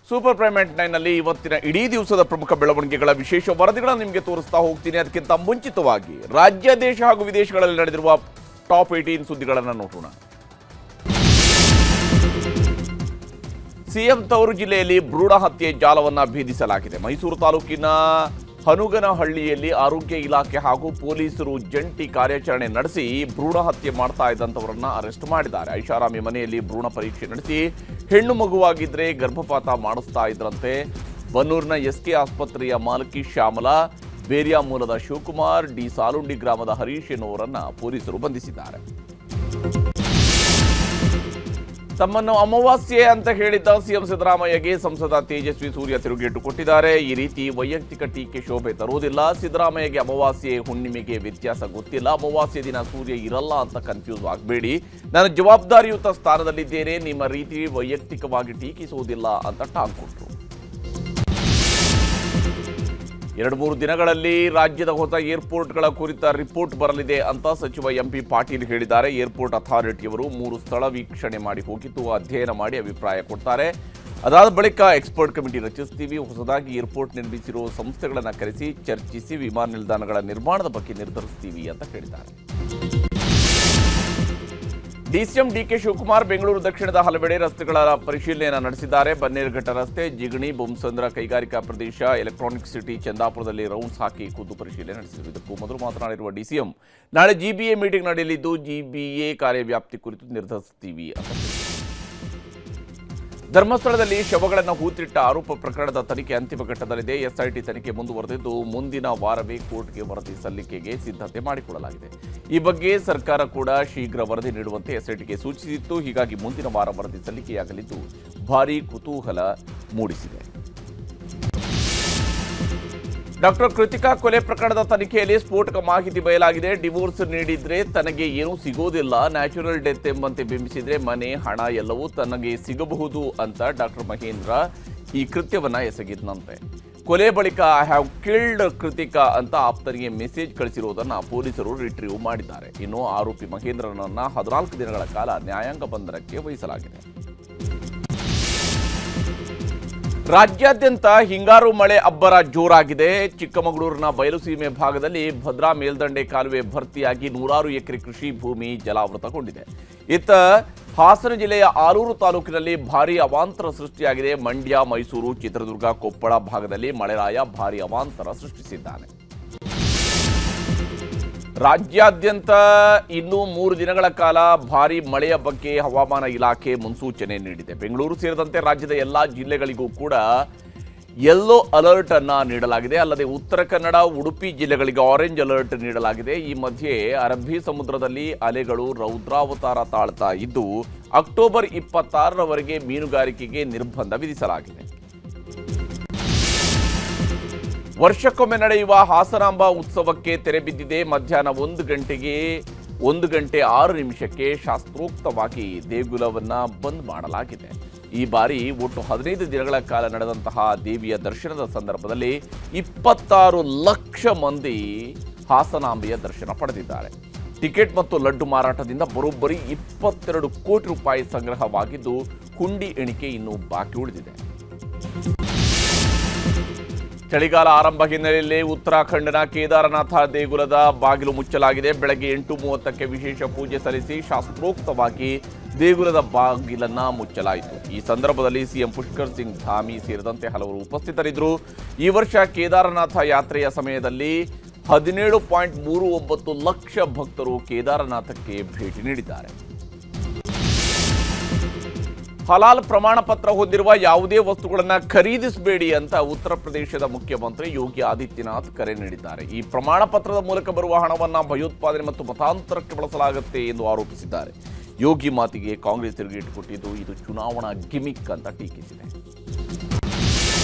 Super prime at 9 ನಲ್ಲಿ ಇವತ್ತಿನ ಇಡೀ ದಿವಸದ ಪ್ರಮುಖ ಬೆಳವಣಿಗೆಗಳ ವಿಶೇಷ ವರದಿಗಳನ್ನು ನಿಮಗೆ ತೋರಿಸ್ತಾ ಹೋಗ್ತೀನಿ. ಅದಕ್ಕಿಂತ ಮುಂಚಿತವಾಗಿ ರಾಜ್ಯ, ದೇಶ ಹಾಗೂ ವಿದೇಶಗಳಲ್ಲಿ ನಡೆದಿರುವ ಟಾಪ್ 18 ಸುದ್ದಿಗಳನ್ನು ನೋಡೋಣ. ಸಿಎಂ ತವರು ಜಿಲ್ಲೆಯಲ್ಲಿ ಭ್ರೂಣ ಹತ್ಯೆ ಜಾಲವನ್ನು ಭೇದಿಸಲಾಗಿದೆ. ಮೈಸೂರು ತಾಲೂಕಿನ ಹನುಗನಹಳ್ಳಿಯಲ್ಲಿ ಆರೋಗ್ಯ ಇಲಾಖೆ ಹಾಗೂ ಪೊಲೀಸರು ಜಂಟಿ ಕಾರ್ಯಾಚರಣೆ ನಡೆಸಿ ಭ್ರೂಣ ಹತ್ಯೆ ಮಾಡ್ತಾ ಇದ್ದಂಥವರನ್ನ ಅರೆಸ್ಟ್ ಮಾಡಿದ್ದಾರೆ. ಐಷಾರಾಮಿ ಮನೆಯಲ್ಲಿ ಭ್ರೂಣ ಪರೀಕ್ಷೆ ನಡೆಸಿ ಹೆಣ್ಣು ಮಗುವಾಗಿದ್ರೆ ಗರ್ಭಪಾತ ಮಾಡಿಸ್ತಾ ಇದ್ರಂತೆ. ಬನ್ನೂರಿನ ಎಸ್ಕೆ ಆಸ್ಪತ್ರೆಯ ಮಾಲಕಿ ಶ್ಯಾಮಲಾ, ಬೇರಿಯಾ ಮೂಲದ ಶಿವಕುಮಾರ್, ಡಿ ಸಾಲುಂಡಿ ಗ್ರಾಮದ ಹರೀಶ್ ಎನ್ನುವರನ್ನ ಪೊಲೀಸರು ಬಂಧಿಸಿದ್ದಾರೆ. ತಮ್ಮನ್ನು ಅಮಾವಾಸ್ಯೆ ಅಂತ ಹೇಳಿದ್ದ ಸಿಎಂ ಸಿದ್ದರಾಮಯ್ಯಗೆ ಸಂಸದ ತೇಜಸ್ವಿ ಸೂರ್ಯ ತಿರುಗೇಟು ಕೊಟ್ಟಿದ್ದಾರೆ. ಈ ರೀತಿ ವೈಯಕ್ತಿಕ ಟೀಕೆ ಶೋಭೆ ತರುವುದಿಲ್ಲ. ಸಿದ್ದರಾಮಯ್ಯಗೆ ಅಮಾವಾಸ್ಯೆ ಹುಣ್ಣಿಮೆಗೆ ವ್ಯತ್ಯಾಸ ಗೊತ್ತಿಲ್ಲ. ಅಮಾವಾಸ್ಯೆ ದಿನ ಸೂರ್ಯ ಇರಲ್ಲ ಅಂತ ಕನ್ಫ್ಯೂಸ್ ಆಗಬೇಡಿ. ನಾನು ಜವಾಬ್ದಾರಿಯುತ ಸ್ಥಾನದಲ್ಲಿದ್ದೇನೆ. ನಿಮ್ಮ ರೀತಿ ವೈಯಕ್ತಿಕವಾಗಿ ಟೀಕಿಸುವುದಿಲ್ಲ ಅಂತ ಟಾಂಗ್ ಕೊಟ್ಟರು. 2-3 ದಿನಗಳಲ್ಲಿ ರಾಜ್ಯದ ಹೊಸ ಏರ್ಪೋರ್ಟ್ಗಳ ಕುರಿತ ರಿಪೋರ್ಟ್ ಬರಲಿದೆ ಅಂತ ಸಚಿವ ಎಂಪಿ ಪಾಟೀಲ್ ಹೇಳಿದ್ದಾರೆ. ಏರ್ಪೋರ್ಟ್ ಅಥಾರಿಟಿಯವರು 3 ಸ್ಥಳ ವೀಕ್ಷಣೆ ಮಾಡಿ ಹೋಗಿದ್ದು ಅಧ್ಯಯನ ಮಾಡಿ ಅಭಿಪ್ರಾಯ ಕೊಡ್ತಾರೆ. ಅದಾದ ಬಳಿಕ ಎಕ್ಸ್ಪರ್ಟ್ ಕಮಿಟಿ ರಚಿಸ್ತೀವಿ. ಹೊಸದಾಗಿ ಏರ್ಪೋರ್ಟ್ ನಿರ್ಮಿಸಿರುವ ಸಂಸ್ಥೆಗಳನ್ನು ಕರೆಸಿ ಚರ್ಚಿಸಿ ವಿಮಾನ ನಿಲ್ದಾಣಗಳ ನಿರ್ಮಾಣದ ಬಗ್ಗೆ ನಿರ್ಧರಿಸ್ತೀವಿ ಅಂತ ಹೇಳಿದ್ದಾರೆ. ಡಿಸಿಎಂ ಡಿಕೆ ಶಿವಕುಮಾರ್ ಬೆಂಗಳೂರು ದಕ್ಷಿಣದ ಹಲವೆಡೆ ರಸ್ತೆಗಳ ಪರಿಶೀಲನೆಯನ್ನು ನಡೆಸಿದ್ದಾರೆ. ಬನ್ನೇರುಘಟ್ಟ ರಸ್ತೆ, ಜಿಗಣಿ, ಬೊಮ್ಮಸಂದ್ರ ಕೈಗಾರಿಕಾ ಪ್ರದೇಶ, ಎಲೆಕ್ಟ್ರಾನಿಕ್ ಸಿಟಿ, ಚಂದಾಪುರದಲ್ಲಿ ರೌಂಡ್ಸ್ ಹಾಕಿ ಖುದ್ದು ಪರಿಶೀಲನೆ ನಡೆಸಿದರು. ಇದಕ್ಕೂ ಮೊದಲು ಮಾತನಾಡಿರುವ ಡಿಸಿಎಂ, ನಾಳೆ ಜಿಬಿಎ ಮೀಟಿಂಗ್ ನಡೆಯಲಿದ್ದು ಜಿಬಿಎ ಕಾರ್ಯವ್ಯಾಪ್ತಿ ಕುರಿತು ನಿರ್ಧರಿಸುತ್ತೀವಿ ಅಂತ. ಧರ್ಮಸ್ಥಳದಲ್ಲಿ ಶವಗಳನ್ನು ಹೂತಿಟ್ಟ ಆರೋಪ ಪ್ರಕರಣದ ತನಿಖೆ ಅಂತಿಮ ಘಟ್ಟದಲ್ಲಿದೆ. ಎಸ್ಐಟಿ ತನಿಖೆ ಮುಂದುವರೆದಿದ್ದು ಮುಂದಿನ ವಾರವೇ ಕೋರ್ಟ್ಗೆ ವರದಿ ಸಲ್ಲಿಕೆಗೆ ಸಿದ್ಧತೆ ಮಾಡಿಕೊಳ್ಳಲಾಗಿದೆ. ಈ ಬಗ್ಗೆ ಸರ್ಕಾರ ಕೂಡ ಶೀಘ್ರ ವರದಿ ನೀಡುವಂತೆ ಎಸ್ಐಟಿಗೆ ಸೂಚಿಸಿತ್ತು. ಹೀಗಾಗಿ ಮುಂದಿನ ವಾರ ವರದಿ ಸಲ್ಲಿಕೆಯಾಗಲಿದ್ದು ಭಾರೀ ಕುತೂಹಲ ಮೂಡಿಸಿದೆ. ಡಾಕ್ಟರ್ ಕೃತಿಕಾ ಕೊಲೆ ಪ್ರಕರಣದ ತನಿಖೆಯಲ್ಲಿ ಸ್ಫೋಟಕ ಮಾಹಿತಿ ಬಯಲಾಗಿದೆ. ಡಿವೋರ್ಸ್ ನೀಡಿದ್ರೆ ತನಗೆ ಏನೂ ಸಿಗೋದಿಲ್ಲ, ನ್ಯಾಚುರಲ್ ಡೆತ್ ಎಂಬಂತೆ ಬಿಂಬಿಸಿದ್ರೆ ಮನೆ, ಹಣ ಎಲ್ಲವೂ ತನಗೆ ಸಿಗಬಹುದು ಅಂತ ಡಾಕ್ಟರ್ ಮಹೇಂದ್ರ ಈ ಕೃತ್ಯವನ್ನ ಎಸಗಿದ್ನಂತೆ. ಕೊಲೆ ಬಳಿಕ ಐ ಹ್ಯಾವ್ ಕಿಲ್ಡ್ ಕೃತಿಕಾ ಅಂತ ಆಪ್ತರಿಗೆ ಮೆಸೇಜ್ ಕಳಿಸಿರುವುದನ್ನು ಪೊಲೀಸರು ರಿಟ್ರೀವ್ ಮಾಡಿದ್ದಾರೆ. ಇನ್ನು ಆರೋಪಿ ಮಹೇಂದ್ರನನ್ನ 14 ದಿನಗಳ ಕಾಲ ನ್ಯಾಯಾಂಗ ಬಂಧನಕ್ಕೆ ವಹಿಸಲಾಗಿದೆ. ರಾಜ್ಯಾದ್ಯಂತ ಹಿಂಗಾರು ಮಳೆ ಅಬ್ಬರ ಜೋರಾಗಿದೆ. ಚಿಕ್ಕಮಗಳೂರಿನ ಬಯಲುಸೀಮೆ ಭಾಗದಲ್ಲಿ ಭದ್ರಾ ಮೇಲ್ದಂಡೆ ಕಾಲುವೆ ಭರ್ತಿಯಾಗಿ 100 ಎಕರೆ ಕೃಷಿ ಭೂಮಿ ಜಲಾವೃತಗೊಂಡಿದೆ. ಇತ್ತ ಹಾಸನ ಜಿಲ್ಲೆಯ ಆಲೂರು ತಾಲೂಕಿನಲ್ಲಿ ಭಾರೀ ಅವಾಂತರ ಸೃಷ್ಟಿಯಾಗಿದೆ. ಮಂಡ್ಯ, ಮೈಸೂರು, ಚಿತ್ರದುರ್ಗ, ಕೊಪ್ಪಳ ಭಾಗದಲ್ಲಿ ಮಳೆರಾಯ ಭಾರೀ ಅವಾಂತರ ಸೃಷ್ಟಿಸಿದ್ದಾನೆ. ರಾಜ್ಯಾದ್ಯಂತ ಇನ್ನೂ 3 ದಿನಗಳ ಕಾಲ ಭಾರೀ ಮಳೆಯ ಬಗ್ಗೆ ಹವಾಮಾನ ಇಲಾಖೆ ಮುನ್ಸೂಚನೆ ನೀಡಿದೆ. ಬೆಂಗಳೂರು ಸೇರಿದಂತೆ ರಾಜ್ಯದ ಎಲ್ಲಾ ಜಿಲ್ಲೆಗಳಿಗೂ ಕೂಡ ಯೆಲ್ಲೋ ಅಲರ್ಟ್ ಅನ್ನ ನೀಡಲಾಗಿದೆ. ಅಲ್ಲದೆ ಉತ್ತರ ಕನ್ನಡ, ಉಡುಪಿ ಜಿಲ್ಲೆಗಳಿಗೆ ಆರೆಂಜ್ ಅಲರ್ಟ್ ನೀಡಲಾಗಿದೆ. ಈ ಮಧ್ಯೆ ಅರಬ್ಬಿ ಸಮುದ್ರದಲ್ಲಿ ಅಲೆಗಳು ರೌದ್ರಾವತಾರ ತಾಳ್ತಾ ಇದ್ದು ಅಕ್ಟೋಬರ್ 26ರವರೆಗೆ ಮೀನುಗಾರಿಕೆಗೆ ನಿರ್ಬಂಧ ವಿಧಿಸಲಾಗಿದೆ. ವರ್ಷಕ್ಕೊಮ್ಮೆ ನಡೆಯುವ ಹಾಸನಾಂಬ ಉತ್ಸವಕ್ಕೆ ತೆರೆ ಬಿದ್ದಿದೆ. ಮಧ್ಯಾಹ್ನ 1 ಗಂಟೆ 6 ನಿಮಿಷಕ್ಕೆ ಶಾಸ್ತ್ರೋಕ್ತವಾಗಿ ದೇಗುಲವನ್ನು ಬಂದ್ ಮಾಡಲಾಗಿದೆ. ಈ ಬಾರಿ ಒಟ್ಟು 15 ದಿನಗಳ ಕಾಲ ನಡೆದಂತಹ ದೇವಿಯ ದರ್ಶನದ ಸಂದರ್ಭದಲ್ಲಿ 26 ಲಕ್ಷ ಮಂದಿ ಹಾಸನಾಂಬೆಯ ದರ್ಶನ ಪಡೆದಿದ್ದಾರೆ. ಟಿಕೆಟ್ ಮತ್ತು ಲಡ್ಡು ಮಾರಾಟದಿಂದ ಬರೋಬ್ಬರಿ 22 ಕೋಟಿ ರೂಪಾಯಿ ಸಂಗ್ರಹವಾಗಿದ್ದು ಹುಂಡಿ ಎಣಿಕೆ ಇನ್ನೂ ಬಾಕಿ ಉಳಿದಿದೆ. ಚಳಿಗಾಲ ಆರಂಭ ಹಿನ್ನೆಲೆಯಲ್ಲಿ ಉತ್ತರಾಖಂಡ್ನ ಕೇದಾರನಾಥ ದೇಗುಲದ ಬಾಗಿಲು ಮುಚ್ಚಲಾಗಿದೆ. ಬೆಳಗ್ಗೆ 8:30ಕ್ಕೆ ವಿಶೇಷ ಪೂಜೆ ಸಲ್ಲಿಸಿ ಶಾಸ್ತ್ರೋಕ್ತವಾಗಿ ದೇಗುಲದ ಬಾಗಿಲನ್ನ ಮುಚ್ಚಲಾಯಿತು. ಈ ಸಂದರ್ಭದಲ್ಲಿ ಸಿಎಂ ಪುಷ್ಕರ್ ಸಿಂಗ್ ಧಾಮಿ ಸೇರಿದಂತೆ ಹಲವರು ಉಪಸ್ಥಿತರಿದ್ದರು. ಈ ವರ್ಷ ಕೇದಾರನಾಥ ಯಾತ್ರೆಯ ಸಮಯದಲ್ಲಿ 17.39 ಲಕ್ಷ ಭಕ್ತರು ಕೇದಾರನಾಥಕ್ಕೆ ಭೇಟಿ ನೀಡಿದ್ದಾರೆ. ಹಲಾಲ್ ಪ್ರಮಾಣ ಪತ್ರ ಹೊಂದಿರುವ ಯಾವುದೇ ವಸ್ತುಗಳನ್ನು ಖರೀದಿಸಬೇಡಿ ಅಂತ ಉತ್ತರ ಪ್ರದೇಶದ ಮುಖ್ಯಮಂತ್ರಿ ಯೋಗಿ ಆದಿತ್ಯನಾಥ್ ಕರೆ ನೀಡಿದ್ದಾರೆ. ಈ ಪ್ರಮಾಣ ಪತ್ರದ ಮೂಲಕ ಬರುವ ಹಣವನ್ನು ಭಯೋತ್ಪಾದನೆ ಮತ್ತು ಮತಾಂತರಕ್ಕೆ ಬಳಸಲಾಗುತ್ತೆ ಎಂದು ಆರೋಪಿಸಿದ್ದಾರೆ. ಯೋಗಿ ಮಾತಿಗೆ ಕಾಂಗ್ರೆಸ್ ತಿರುಗೇಟು ಕೊಟ್ಟಿದ್ದು ಇದು ಚುನಾವಣಾ ಗಿಮಿಕ್ ಅಂತ ಟೀಕಿಸಿದೆ.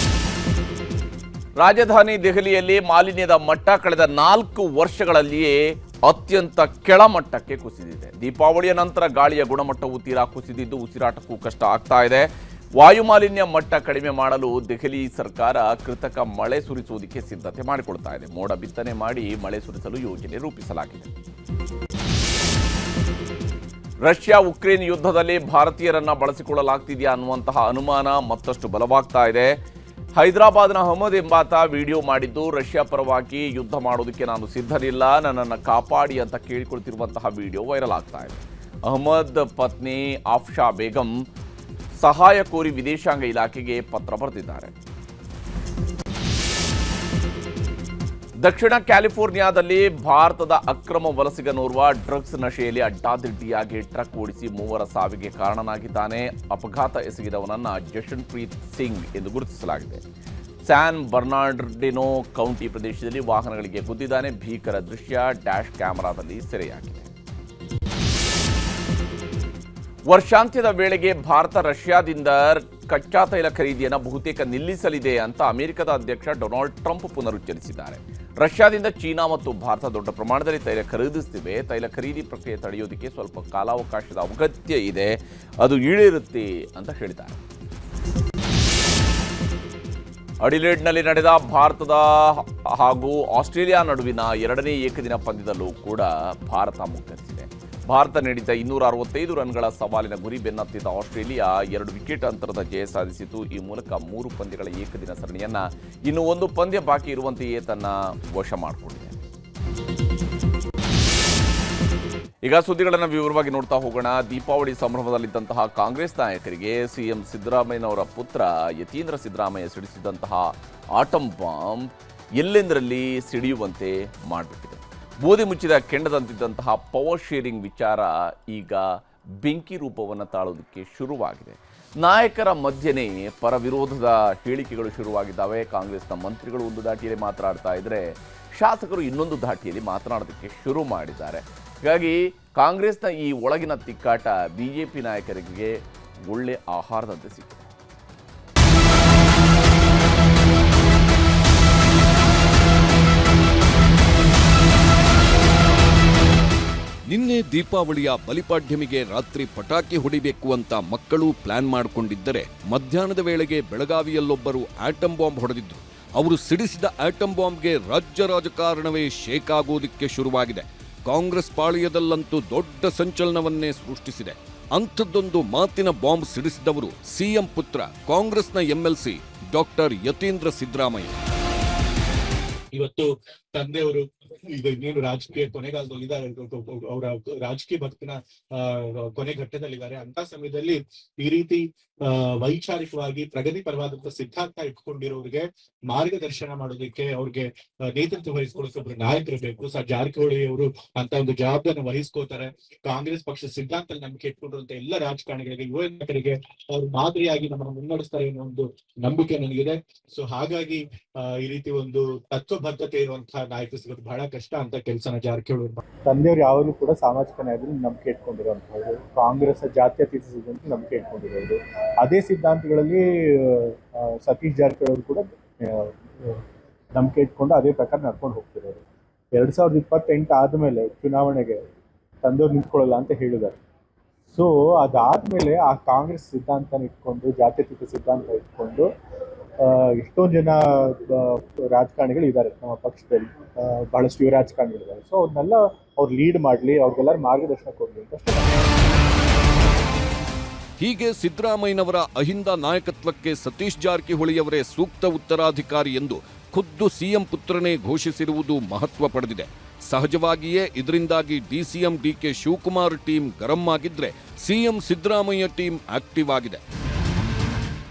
ರಾಜಧಾನಿ ದೆಹಲಿಯಲ್ಲಿ ಮಾಲಿನ್ಯದ ಮಟ್ಟ ಕಳೆದ 4 ವರ್ಷಗಳಲ್ಲಿಯೇ ಅತ್ಯಂತ ಕೆಳಮಟ್ಟಕ್ಕೆ ಕುಸಿದಿದೆ. ದೀಪಾವಳಿಯ ನಂತರ ಗಾಳಿಯ ಗುಣಮಟ್ಟವು ತೀರಾ ಕುಸಿದಿದ್ದು ಉಸಿರಾಟಕ್ಕೂ ಕಷ್ಟ ಆಗ್ತಾ ಇದೆ. ವಾಯು ಮಾಲಿನ್ಯ ಮಟ್ಟ ಕಡಿಮೆ ಮಾಡಲು ದೆಹಲಿ ಸರ್ಕಾರ ಕೃತಕ ಮಳೆ ಸುರಿಸುವುದಕ್ಕೆ ಸಿದ್ಧತೆ ಮಾಡಿಕೊಳ್ತಾ ಇದೆ. ಮೋಡ ಬಿತ್ತನೆ ಮಾಡಿ ಮಳೆ ಸುರಿಸಲು ಯೋಜನೆ ರೂಪಿಸಲಾಗಿದೆ. ರಷ್ಯಾ ಉಕ್ರೇನ್ ಯುದ್ಧದಲ್ಲಿ ಭಾರತೀಯರನ್ನ ಬಳಸಿಕೊಳ್ಳಲಾಗ್ತಿದೆಯಾ ಅನ್ನುವಂತಹ ಅನುಮಾನ ಮತ್ತಷ್ಟು ಬಲವಾಗ್ತಾ ಇದೆ. ಹೈದರಾಬಾದ್ನ ಅಹಮದ್ ಎಂಬಾತ ವಿಡಿಯೋ ಮಾಡಿದ್ದು ರಷ್ಯಾ ಪರವಾಗಿ ಯುದ್ಧ ಮಾಡೋದಕ್ಕೆ ನಾನು ಸಿದ್ಧರಿಲ್ಲ, ನನ್ನನ್ನು ಕಾಪಾಡಿ ಅಂತ ಕೇಳಿಕೊಳ್ತಿರುವಂತಹ ವಿಡಿಯೋ ವೈರಲ್ ಆಗ್ತಾ ಇದೆ. ಅಹಮದ್ ಪತ್ನಿ ಆಫ್ಶಾ ಬೇಗಂ ಸಹಾಯ ಕೋರಿ ವಿದೇಶಾಂಗ ಇಲಾಖೆಗೆ ಪತ್ರ ಬರೆದಿದ್ದಾರೆ. ದಕ್ಷಿಣ ಕ್ಯಾಲಿಫೋರ್ನಿಯಾದಲ್ಲಿ ಭಾರತದ ಅಕ್ರಮ ವಲಸಿಗನೋರ್ವ ಡ್ರಗ್ಸ್ ನಶೆಯಲ್ಲಿ ಅಡ್ಡಾದಿಡ್ಡಿಯಾಗಿ ಟ್ರಕ್ ಓಡಿಸಿ 3 ಸಾವಿಗೆ ಕಾರಣನಾಗಿದ್ದಾನೆ. ಅಪಘಾತ ಎಸಗಿದವನನ್ನ ಜಶನ್ಪ್ರೀತ್ ಸಿಂಗ್ ಎಂದು ಗುರುತಿಸಲಾಗಿದೆ. ಸ್ಯಾನ್ ಬರ್ನಾರ್ಡಿನೋ ಕೌಂಟಿ ಪ್ರದೇಶದಲ್ಲಿ ವಾಹನಗಳಿಗೆ ಗುದ್ದಿದ್ದಾನೆ. ಭೀಕರ ದೃಶ್ಯ ಡ್ಯಾಶ್ ಕ್ಯಾಮೆರಾದಲ್ಲಿ ಸೆರೆಯಾಗಿದೆ. ವರ್ಷಾಂತ್ಯದ ವೇಳೆಗೆ ಭಾರತ ರಷ್ಯಾದಿಂದ ಕಚ್ಚಾ ತೈಲ ಖರೀದಿಯನ್ನು ಬಹುತೇಕ ನಿಲ್ಲಿಸಲಿದೆ ಅಂತ ಅಮೆರಿಕದ ಅಧ್ಯಕ್ಷ ಡೊನಾಲ್ಡ್ ಟ್ರಂಪ್ ಪುನರುಚ್ಚರಿಸಿದ್ದಾರೆ. ರಷ್ಯಾದಿಂದ ಚೀನಾ ಮತ್ತು ಭಾರತ ದೊಡ್ಡ ಪ್ರಮಾಣದಲ್ಲಿ ತೈಲ ಖರೀದಿಸುತ್ತಿವೆ. ತೈಲ ಖರೀದಿ ಪ್ರಕ್ರಿಯೆ ತಡೆಯೋದಕ್ಕೆ ಸ್ವಲ್ಪ ಕಾಲಾವಕಾಶದ ಅಗತ್ಯ ಇದೆ, ಅದು ಈಡೇರುತ್ತೆ ಅಂತ ಹೇಳಿದ್ದಾರೆ. ಅಡಿಲೇಡ್ನಲ್ಲಿ ನಡೆದ ಭಾರತದ ಹಾಗೂ ಆಸ್ಟ್ರೇಲಿಯಾ ನಡುವಿನ 2ನೇ ಏಕದಿನ ಪಂದ್ಯದಲ್ಲೂ ಕೂಡ ಭಾರತ ಮುನ್ನಡೆಸಿದೆ. ಭಾರತ ನೀಡಿದ್ದ 265 ರನ್ಗಳ ಸವಾಲಿನ ಗುರಿ ಬೆನ್ನತ್ತಿದ್ದ ಆಸ್ಟ್ರೇಲಿಯಾ 2 ವಿಕೆಟ್ ಅಂತರದ ಜಯ ಸಾಧಿಸಿತು. ಈ ಮೂಲಕ 3 ಪಂದ್ಯಗಳ ಏಕದಿನ ಸರಣಿಯನ್ನ ಇನ್ನು 1 ಪಂದ್ಯ ಬಾಕಿ ಇರುವಂತೆಯೇ ತನ್ನ ವಶ ಮಾಡಿಕೊಂಡಿದೆ. ಈಗ ಸುದ್ದಿಗಳನ್ನು ವಿವರವಾಗಿ ನೋಡ್ತಾ ಹೋಗೋಣ. ದೀಪಾವಳಿ ಸಂಭ್ರಮದಲ್ಲಿದ್ದಂತಹ ಕಾಂಗ್ರೆಸ್ ನಾಯಕರಿಗೆ ಸಿಎಂ ಸಿದ್ದರಾಮಯ್ಯನವರ ಪುತ್ರ ಯತೀಂದ್ರ ಸಿದ್ದರಾಮಯ್ಯ ಸಿಡಿಸಿದಂತಹ ಆಟಂ ಬಾಂಬ್ ಎಲ್ಲೆಂದರಲ್ಲಿ ಸಿಡಿಯುವಂತೆ ಮಾಡಿಬಿಟ್ಟಿದೆ. ಬೂದಿ ಮುಚ್ಚಿದ ಕೆಂಡದಂತಿದ್ದಂತಹ ಪವರ್ ಶೇರಿಂಗ್ ವಿಚಾರ ಈಗ ಬೆಂಕಿ ರೂಪವನ್ನು ತಾಳೋದಕ್ಕೆ ಶುರುವಾಗಿದೆ. ನಾಯಕರ ಮಧ್ಯೆನೇ ಪರ ವಿರೋಧದ ಹೇಳಿಕೆಗಳು ಶುರುವಾಗಿದ್ದಾವೆ. ಕಾಂಗ್ರೆಸ್ನ ಮಂತ್ರಿಗಳು ಒಂದು ದಾಟಿಯಲ್ಲಿ ಮಾತನಾಡ್ತಾ ಇದ್ದರೆ ಶಾಸಕರು ಇನ್ನೊಂದು ದಾಟಿಯಲ್ಲಿ ಮಾತನಾಡೋದಕ್ಕೆ ಶುರು ಮಾಡಿದ್ದಾರೆ. ಹೀಗಾಗಿ ಕಾಂಗ್ರೆಸ್ನ ಈ ಒಳಗಿನ ತಿಕ್ಕಾಟ ಬಿಜೆಪಿ ನಾಯಕರಿಗೆ ಒಳ್ಳೆ ಆಹಾರದಂತೆ ಸಿಕ್ಕಿದೆ. ನಿನ್ನೆ ದೀಪಾವಳಿಯ ಬಲಿಪಾಡ್ಯಮಿಗೆ ರಾತ್ರಿ ಪಟಾಕಿ ಹೊಡಿಬೇಕು ಅಂತ ಮಕ್ಕಳು ಪ್ಲಾನ್ ಮಾಡಿಕೊಂಡಿದ್ದರೆ ಮಧ್ಯಾಹ್ನದ ವೇಳೆಗೆ ಬೆಳಗಾವಿಯಲ್ಲೊಬ್ಬರು ಆಟಂ ಬಾಂಬ್ ಹೊಡೆದಿದ್ರು. ಅವರು ಸಿಡಿಸಿದ ಆಟಂ ಬಾಂಬ್ಗೆ ರಾಜ್ಯ ರಾಜಕಾರಣವೇ ಶೇಕ್ ಆಗೋದಕ್ಕೆ ಶುರುವಾಗಿದೆ. ಕಾಂಗ್ರೆಸ್ ಪಾಳ್ಯದಲ್ಲಂತೂ ದೊಡ್ಡ ಸಂಚಲನವನ್ನೇ ಸೃಷ್ಟಿಸಿದೆ. ಅಂಥದ್ದೊಂದು ಮಾತಿನ ಬಾಂಬ್ ಸಿಡಿಸಿದವರು ಸಿಎಂ ಪುತ್ರ ಕಾಂಗ್ರೆಸ್ನ ಎಂಎಲ್ಸಿ ಡಾಕ್ಟರ್ ಯತೀಂದ್ರ ಸಿದ್ದರಾಮಯ್ಯ. ಇವತ್ತು ತಂದೆಯವರು ಈಗ ಇನ್ನೇನು ರಾಜಕೀಯ ಕೊನೆಗಾಲದಲ್ಲಿ ಇದ್ದಾರೆ, ಅವರ ರಾಜಕೀಯ ಬದುಕಿನ ಕೊನೆ ಘಟ್ಟದಲ್ಲಿದ್ದಾರೆ. ಅಂತ ಸಮಯದಲ್ಲಿ ಈ ರೀತಿ ವೈಚಾರಿಕವಾಗಿ ಪ್ರಗತಿ ಪರವಾದಂತಹ ಸಿದ್ಧಾಂತ ಇಟ್ಕೊಂಡಿರೋರಿಗೆ ಮಾರ್ಗದರ್ಶನ ಮಾಡೋದಕ್ಕೆ, ಅವ್ರಿಗೆ ನೇತೃತ್ವ ವಹಿಸ್ಕೊಳ್ಳೋಕೆ ಒಬ್ರು ನಾಯಕರು ಬೇಕು. ಸರ್ ಜಾರಕಿಹೊಳಿ ಅವರು ಅಂತ ಒಂದು ಜವಾಬ್ದಾರಿನ ವಹಿಸ್ಕೋತಾರೆ. ಕಾಂಗ್ರೆಸ್ ಪಕ್ಷದ ಸಿದ್ಧಾಂತ ನಂಬಿಕೆ ಇಟ್ಕೊಂಡಿರುವಂತ ಎಲ್ಲ ರಾಜಕಾರಣಿಗಳಿಗೆ, ಯುವ ನಾಯಕರಿಗೆ ಅವ್ರು ಮಾದರಿಯಾಗಿ ನಮ್ಮನ್ನು ಮುನ್ನಡೆಸ್ತಾರೆ ಅನ್ನೋ ಒಂದು ನಂಬಿಕೆ ನನಗಿದೆ. ಸೊ ಹಾಗಾಗಿ ಈ ರೀತಿ ಒಂದು ತತ್ವಬದ್ಧತೆ ಇರುವಂತಹ ನಾಯಕರು ಸಿಗೋದು ಬಹಳ ಕಷ್ಟ ಅಂತ ಕೆಲಸನ ಜಾರಕಿಹೊಳಿ ತಂದೆಯವರು ಯಾವಾಗಲೂ ಕೂಡ ಸಾಮಾಜಿಕ ನ್ಯಾಯದಲ್ಲಿ ನಂಬಿಕೆ ಇಟ್ಕೊಂಡಿರುವಂತಹದ್ದು, ಕಾಂಗ್ರೆಸ್ ಜಾತ್ಯತೀತ ಸಿದ್ಧಾಂತ ನಂಬಿಕೆ ಇಟ್ಕೊಂಡಿರೋದು. ಅದೇ ಸಿದ್ಧಾಂತಗಳಲ್ಲಿ ಸತೀಶ್ ಜಾರಕಿಹೊಳಿ ಅವರು ಕೂಡ ನಂಬಿಕೆ ಇಟ್ಕೊಂಡು ಅದೇ ಪ್ರಕಾರ ನಡ್ಕೊಂಡು ಹೋಗ್ತಿರೋರು. 2028 ಆದಮೇಲೆ ಚುನಾವಣೆಗೆ ತಂದೆಯವ್ರು ನಿಂತ್ಕೊಳ್ಳಲ್ಲ ಅಂತ ಹೇಳಿದ್ದಾರೆ. ಸೊ ಅದಾದ್ಮೇಲೆ ಆ ಕಾಂಗ್ರೆಸ್ ಸಿದ್ಧಾಂತನ ಇಟ್ಕೊಂಡು, ಜಾತ್ಯತೀತ ಸಿದ್ಧಾಂತ ಇಟ್ಕೊಂಡು ಎಷ್ಟೊಂದು ಜನ ರಾಜಕಾರಣಿಗಳು ಇದ್ದಾರೆ ನಮ್ಮ ಪಕ್ಷದಲ್ಲಿ, ಬಹಳಷ್ಟು ಯುವ ರಾಜಕಾರಣಿಗಳಿದ್ದಾರೆ. ಸೊ ಅವ್ರನ್ನೆಲ್ಲ ಅವ್ರು ಲೀಡ್ ಮಾಡಲಿ, ಅವ್ರಿಗೆಲ್ಲರೂ ಮಾರ್ಗದರ್ಶನ ಕೊಡಲಿ ಅಂತ ಅಷ್ಟೇ. ಹೀಗೆ ಸಿದ್ದರಾಮಯ್ಯನವರ ಅಹಿಂದ ನಾಯಕತ್ವಕ್ಕೆ ಸತೀಶ್ ಜಾರಕಿಹೊಳಿಯವರೇ ಸೂಕ್ತ ಉತ್ತರಾಧಿಕಾರಿ ಎಂದು ಖುದ್ದು ಸಿಎಂ ಪುತ್ರನೇ ಘೋಷಿಸಿರುವುದು ಮಹತ್ವ ಪಡೆದಿದೆ. ಸಹಜವಾಗಿಯೇ ಇದರಿಂದಾಗಿ ಡಿಸಿಎಂ ಡಿಕೆ ಶಿವಕುಮಾರ್ ಟೀಮ್ ಗರಂ ಆಗಿದ್ರೆ ಸಿಎಂ ಸಿದ್ದರಾಮಯ್ಯ ಟೀಮ್ ಆಕ್ಟಿವ್ ಆಗಿದೆ.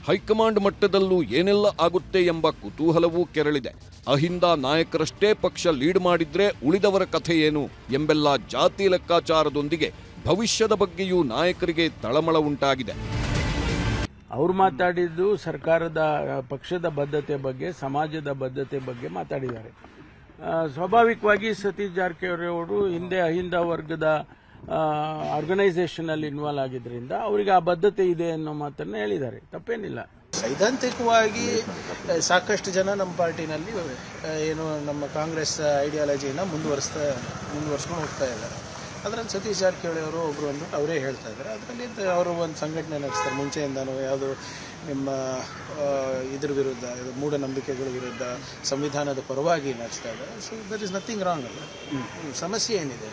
ಹೈಕಮಾಂಡ್ ಮಟ್ಟದಲ್ಲೂ ಏನೆಲ್ಲ ಆಗುತ್ತೆ ಎಂಬ ಕುತೂಹಲವೂ ಕೆರಳಿದೆ. ಅಹಿಂದ ನಾಯಕರಷ್ಟೇ ಪಕ್ಷ ಲೀಡ್ ಮಾಡಿದ್ರೆ ಉಳಿದವರ ಕಥೆ ಏನು ಎಂಬೆಲ್ಲ ಜಾತಿ ಲೆಕ್ಕಾಚಾರದೊಂದಿಗೆ ಭವಿಷ್ಯದ ಬಗ್ಗೆಯೂ ನಾಯಕರಿಗೆ ತಳಮಳ ಉಂಟಾಗಿದೆ. ಅವರು ಮಾತಾಡಿದ್ದು ಸರ್ಕಾರದ ಪಕ್ಷದ ಬದ್ಧತೆ ಬಗ್ಗೆ, ಸಮಾಜದ ಬದ್ಧತೆ ಬಗ್ಗೆ ಮಾತಾಡಿದ್ದಾರೆ. ಸ್ವಾಭಾವಿಕವಾಗಿ ಸತೀಶ್ ಜಾರಕಿಹೊಳಿ ಅವರು ಹಿಂದೆ ಅಹಿಂದ ವರ್ಗದ ಆರ್ಗನೈಸೇಷನ್ ಅಲ್ಲಿ ಇನ್ವಾಲ್ವ್ ಆಗಿದ್ರಿಂದ ಅವರಿಗೆ ಆ ಬದ್ಧತೆ ಇದೆ ಅನ್ನೋ ಮಾತನ್ನ ಹೇಳಿದ್ದಾರೆ. ತಪ್ಪೇನಿಲ್ಲ. ಸೈದ್ಧಾಂತಿಕವಾಗಿ ಸಾಕಷ್ಟು ಜನ ನಮ್ಮ ಪಾರ್ಟಿನಲ್ಲಿ ಏನು ನಮ್ಮ ಕಾಂಗ್ರೆಸ್ ಐಡಿಯಾಲಜಿನ ಮುಂದುವರ್ಸ್ಕೊಂಡು ಹೋಗ್ತಾ ಇದ್ದಾರೆ. ಅದರಲ್ಲಿ ಸತೀಶ್ ಜಾರಕಿಹೊಳಿ ಅವರು ಒಬ್ಬರು ಅಂದ್ಬಿಟ್ಟು ಅವರೇ ಹೇಳ್ತಾ ಇದ್ದಾರೆ. ಅದರಲ್ಲಿ ಅವರು ಒಂದು ಸಂಘಟನೆ ನಡೆಸ್ತಾರೆ ಮುಂಚೆಯಿಂದನೂ, ಯಾವುದು ನಿಮ್ಮ ಇದ್ರ ವಿರುದ್ಧ, ಮೂಢನಂಬಿಕೆಗಳ ವಿರುದ್ಧ, ಸಂವಿಧಾನದ ಪರವಾಗಿ ನಡೆಸ್ತಾ ಇದ್ದಾರೆ. So there is nothing wrong ಅಲ್ಲ. ಸಮಸ್ಯೆ ಏನಿದೆ?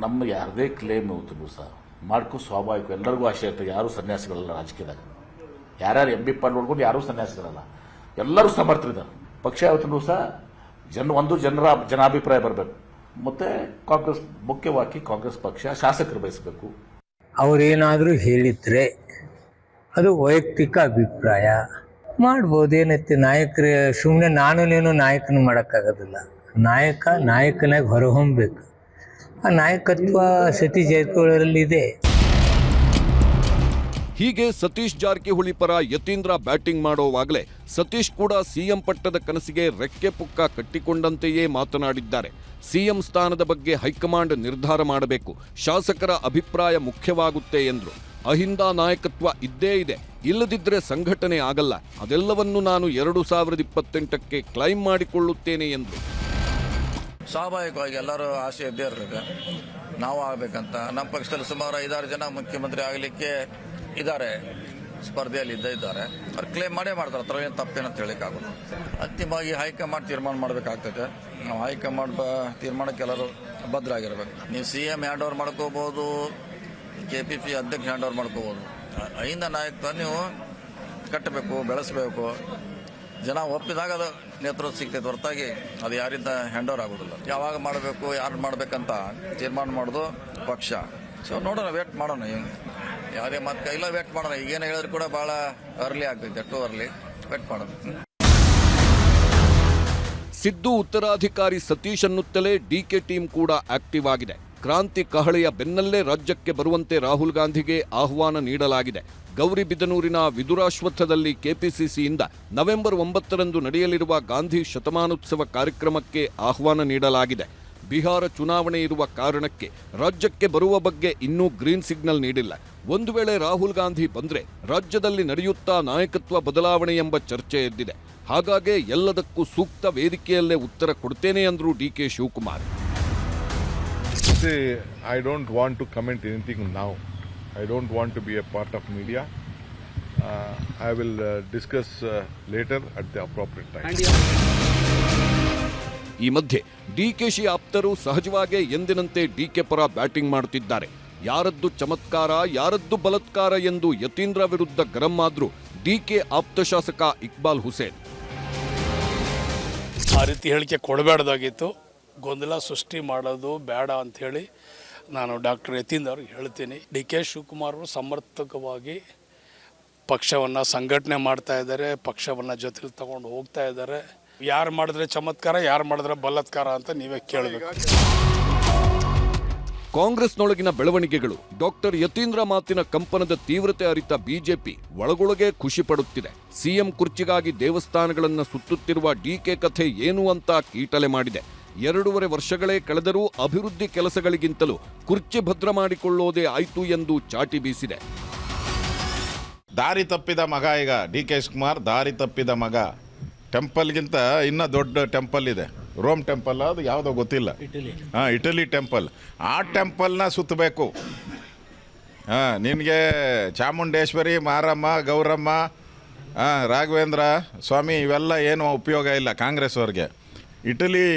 ನಮ್ಮ ಯಾರದೇ ಕ್ಲೇಮ್ ಹೋದ್ರು ಸಹ ಮಾಡ್ಕೊ ಸ್ವಾಭಾವಿಕ, ಎಲ್ಲರಿಗೂ ಆಸೆ ಇರ್ತದೆ. ಯಾರೂ ಸನ್ಯಾಸಿಗಳಲ್ಲ ರಾಜಕೀಯದಾಗ, ಯಾರ್ಯಾರು ಎಂ ಬಿ ಪಾಲ್ ನೋಡ್ಕೊಂಡು ಯಾರೂ ಸನ್ಯಾಸಿಗಳಲ್ಲ, ಎಲ್ಲರೂ ಸಮರ್ಥರಿದ್ದಾರೆ. ಪಕ್ಷ ಯಾವತ್ತೂ ಸಹ ಜನಾಭಿಪ್ರಾಯ ಬರಬೇಕು. ಮತ್ತೆ ಕಾಂಗ್ರೆಸ್ ಮುಖ್ಯವಾಗಿ ಕಾಂಗ್ರೆಸ್ ಪಕ್ಷ ಶಾಸಕರು ಬಯಸಬೇಕು. ಅವರೇನಾದರೂ ಹೇಳಿದ್ರೆ ಅದು ವೈಯಕ್ತಿಕ ಅಭಿಪ್ರಾಯ ಮಾಡ್ಬೋದು. ಏನೈತಿ, ನಾಯಕರು ಸುಮ್ಮನೆ ನಾನು ನೀನು ನಾಯಕನ ಮಾಡೋಕ್ಕಾಗೋದಿಲ್ಲ. ನಾಯಕನಾಗಿ ಹೊರಹೊಮ್ಮಬೇಕು. ಆ ನಾಯಕತ್ವ ಸತೀಶ್ ಜಾರಕಿಹೊಳಿ ಇದೆ. ಹೀಗೆ ಸತೀಶ್ ಜಾರಕಿಹೊಳಿ ಪರ ಯತೀಂದ್ರ ಬ್ಯಾಟಿಂಗ್ ಮಾಡೋವಾಗಲೇ ಸತೀಶ್ ಕೂಡ ಸಿಎಂ ಪಟ್ಟದ ಕನಸಿಗೆ ರೆಕ್ಕೆ ಪುಕ್ಕ ಕಟ್ಟಿಕೊಂಡಂತೆಯೇ ಮಾತನಾಡಿದ್ದಾರೆ. ಸಿಎಂ ಸ್ಥಾನದ ಬಗ್ಗೆ ಹೈಕಮಾಂಡ್ ನಿರ್ಧಾರ ಮಾಡಬೇಕು, ಶಾಸಕರ ಅಭಿಪ್ರಾಯ ಮುಖ್ಯವಾಗುತ್ತೆ ಎಂದರು. ಅಹಿಂದ ನಾಯಕತ್ವ ಇದ್ದೇ ಇದೆ, ಇಲ್ಲದಿದ್ದರೆ ಸಂಘಟನೆ ಆಗಲ್ಲ. ಅದೆಲ್ಲವನ್ನು ನಾನು 2028ಕ್ಕೆ ಕ್ಲೈಮ್ ಮಾಡಿಕೊಳ್ಳುತ್ತೇನೆ ಎಂದರು. ಸ್ವಾಭಾವಿಕವಾಗಿ ಎಲ್ಲರೂ ಆಸೆ ಇದ್ದೇ ಇರ್ತದೆ, ನಾವು ಆಗಬೇಕಂತ. ನಮ್ಮ ಪಕ್ಷದಲ್ಲಿ ಸುಮಾರು 5-6 ಜನ ಮುಖ್ಯಮಂತ್ರಿ ಆಗಲಿಕ್ಕೆ ಇದ್ದಾರೆ, ಸ್ಪರ್ಧೆಯಲ್ಲಿ ಇದ್ದಾರೆ. ಅವ್ರು ಕ್ಲೇಮ್ ಮಾಡೇ ಮಾಡ್ತಾರೆ, ಅದ್ರ ಏನು ತಪ್ಪೇನಂತ ಹೇಳಕ್ಕಾಗೋದು. ಅಂತಿಮವಾಗಿ ಹೈಕಮಾಂಡ್ ತೀರ್ಮಾನ ಮಾಡಬೇಕಾಗ್ತದೆ. ನಾವು ಹೈಕಮಾಂಡ್ ತೀರ್ಮಾನಕ್ಕೆ ಎಲ್ಲರೂ ಬದ್ಧರಾಗಿರ್ಬೇಕು. ನೀವು CM ಹ್ಯಾಂಡ್ ಓವರ್ ಮಾಡ್ಕೋಬಹುದು, KPP ಅಧ್ಯಕ್ಷ ಹ್ಯಾಂಡ್ ಓವರ್ ಮಾಡ್ಕೋಬಹುದು. ಅಹಿಂದ ನಾಯಕತ್ವ ನೀವು ಕಟ್ಟಬೇಕು, ಬೆಳೆಸಬೇಕು. ಜನ ಒಪ್ಪಿದಾಗ ಅದು ನೇತೃತ್ವ ಸಿಗ್ತೈತೆ, ಹೊರತಾಗಿ ಅದು ಯಾರಿಂದ ಹ್ಯಾಂಡ್ ಓವರ್ ಆಗೋದಿಲ್ಲ. ಯಾವಾಗ ಮಾಡಬೇಕು, ಯಾರು ಮಾಡಬೇಕಂತ ತೀರ್ಮಾನ ಮಾಡೋದು ಪಕ್ಷ. ಸೊ ನೋಡೋಣ, ವೇಟ್ ಮಾಡೋಣ. ಯಾವುದೇ ಮಾತು ಇಲ್ಲ, ವೇಟ್ ಮಾಡೋಣ. ಈಗೇನು ಹೇಳಿದ್ರು ಕೂಡ ಭಾಳ ಅರ್ಲಿ ಆಗ್ತೈತೆ, ಟು ಅರ್ಲಿ. ವೇಟ್ ಮಾಡೋಣ. ಸಿದ್ದು ಉತ್ತರಾಧಿಕಾರಿ ಸತೀಶ್ ಅನ್ನುತ್ತಲೇ ಡಿಕೆ ಟೀಮ್ ಕೂಡ ಆಕ್ಟಿವ್ ಆಗಿದೆ. ಕ್ರಾಂತಿ ಕಹಳೆಯ ಬೆನ್ನಲ್ಲೇ ರಾಜ್ಯಕ್ಕೆ ಬರುವಂತೆ ರಾಹುಲ್ ಗಾಂಧಿಗೆ ಆಹ್ವಾನ ನೀಡಲಾಗಿದೆ. ಗೌರಿಬಿದನೂರಿನ ವಿದುರಾಶ್ವತ್ಥದಲ್ಲಿ ಕೆಪಿಸಿಸಿಯಿಂದ ನವೆಂಬರ್ 9ರಂದು ನಡೆಯಲಿರುವ ಗಾಂಧಿ ಶತಮಾನೋತ್ಸವ ಕಾರ್ಯಕ್ರಮಕ್ಕೆ ಆಹ್ವಾನ ನೀಡಲಾಗಿದೆ. ಬಿಹಾರ ಚುನಾವಣೆ ಇರುವ ಕಾರಣಕ್ಕೆ ರಾಜ್ಯಕ್ಕೆ ಬರುವ ಬಗ್ಗೆ ಇನ್ನೂ ಗ್ರೀನ್ ಸಿಗ್ನಲ್ ನೀಡಿಲ್ಲ. ಒಂದು ವೇಳೆ ರಾಹುಲ್ ಗಾಂಧಿ ಬಂದ್ರೆ ರಾಜ್ಯದಲ್ಲಿ ನಡೆಯುತ್ತಾ ನಾಯಕತ್ವ ಬದಲಾವಣೆ ಎಂಬ ಚರ್ಚೆ ಎದ್ದಿದೆ. ಹಾಗಾಗಿ ಎಲ್ಲದಕ್ಕೂ ಸೂಕ್ತ ವೇದಿಕೆಯಲ್ಲೇ ಉತ್ತರ ಕೊಡ್ತೇನೆ ಅಂದ್ರು D K Shivakumar. I don't want to comment anything now. I don't want to be a part of media. I will discuss later at the appropriate time. ಈ ಮಧ್ಯೆ ಡಿಕೆಶಿ ಆಪ್ತರು ಸಹಜವಾಗೇ ಎಂದಿನಂತೆ ಡಿಕೆ ಪರ ಬ್ಯಾಟಿಂಗ್ ಮಾಡುತ್ತಿದ್ದಾರೆ. ಯಾರದ್ದು ಚಮತ್ಕಾರ, ಯಾರದ್ದು ಬಲಾತ್ಕಾರ ಎಂದು ಯತೀಂದ್ರ ವಿರುದ್ಧ ಗರಂ ಆದ್ರು ಡಿಕೆ ಆಪ್ತ ಶಾಸಕ ಇಕ್ಬಾಲ್ ಹುಸೇನ್. ಆ ರೀತಿ ಹೇಳಿಕೆ ಕೊಡಬೇಡದಾಗಿತ್ತು, ಗೊಂದಲ ಸೃಷ್ಟಿ ಮಾಡೋದು ಬೇಡ ಅಂಥೇಳಿ ನಾನು ಡಾಕ್ಟರ್ ಯತೀಂದ್ರ ಅವ್ರಿಗೆ ಹೇಳ್ತೀನಿ. DK ಶಿವಕುಮಾರ್ ಅವರು ಸಮರ್ಥಕವಾಗಿ ಪಕ್ಷವನ್ನು ಸಂಘಟನೆ ಮಾಡ್ತಾ ಇದ್ದಾರೆ, ಪಕ್ಷವನ್ನು ಜೊತೆಲಿ ತಗೊಂಡು ಹೋಗ್ತಾ ಇದ್ದಾರೆ. ಯಾರು ಮಾಡಿದ್ರೆ ಚಮತ್ಕಾರ, ಯಾರು ಮಾಡಿದ್ರೆ ಬಲಾತ್ಕಾರ ಅಂತ ನೀವೇ ಕೇಳಬೇಕು. ಕಾಂಗ್ರೆಸ್ನೊಳಗಿನ ಬೆಳವಣಿಗೆಗಳು, ಡಾಕ್ಟರ್ ಯತೀಂದ್ರ ಮಾತಿನ ಕಂಪನದ ತೀವ್ರತೆ ಅರಿತ ಬಿಜೆಪಿ ಒಳಗೊಳಗೆ ಖುಷಿ ಪಡುತ್ತಿದೆ. ಸಿಎಂ ಕುರ್ಚಿಗಾಗಿ ದೇವಸ್ಥಾನಗಳನ್ನು ಸುತ್ತುತ್ತಿರುವ ಡಿಕೆ ಕಥೆ ಏನು ಅಂತ ಕೀಟಲೆ ಮಾಡಿದೆ. 2.5 ವರ್ಷಗಳೇ ಕಳೆದರೂ ಅಭಿವೃದ್ಧಿ ಕೆಲಸಗಳಿಗಿಂತಲೂ ಕುರ್ಚಿ ಭದ್ರ ಮಾಡಿಕೊಳ್ಳೋದೇ ಆಯ್ತು ಎಂದು ಚಾಟಿ ಬೀಸಿದೆ. ದಾರಿ ತಪ್ಪಿದ ಮಗ ಈಗ DK ಶಿವಕುಮಾರ್, ದಾರಿ ತಪ್ಪಿದ ಮಗ. ಟೆಂಪಲ್ಗಿಂತ ಇನ್ನೂ ದೊಡ್ಡ ಟೆಂಪಲ್ ಇದೆ, ರೋಮ್ ಟೆಂಪಲ್, ಅದು ಯಾವುದೋ ಗೊತ್ತಿಲ್ಲ, ಇಟಲಿ ಟೆಂಪಲ್. ಆ ಟೆಂಪಲ್ನ ಸುತ್ತಬೇಕು. ನಿನಗೆ ಚಾಮುಂಡೇಶ್ವರಿ, ಮಾರಮ್ಮ, ಗೌರಮ್ಮ, ರಾಘವೇಂದ್ರ ಸ್ವಾಮಿ ಇವೆಲ್ಲ ಏನು ಉಪಯೋಗ ಇಲ್ಲ ಕಾಂಗ್ರೆಸ್ ಅವ್ರಿಗೆ. ಇಟಲಿ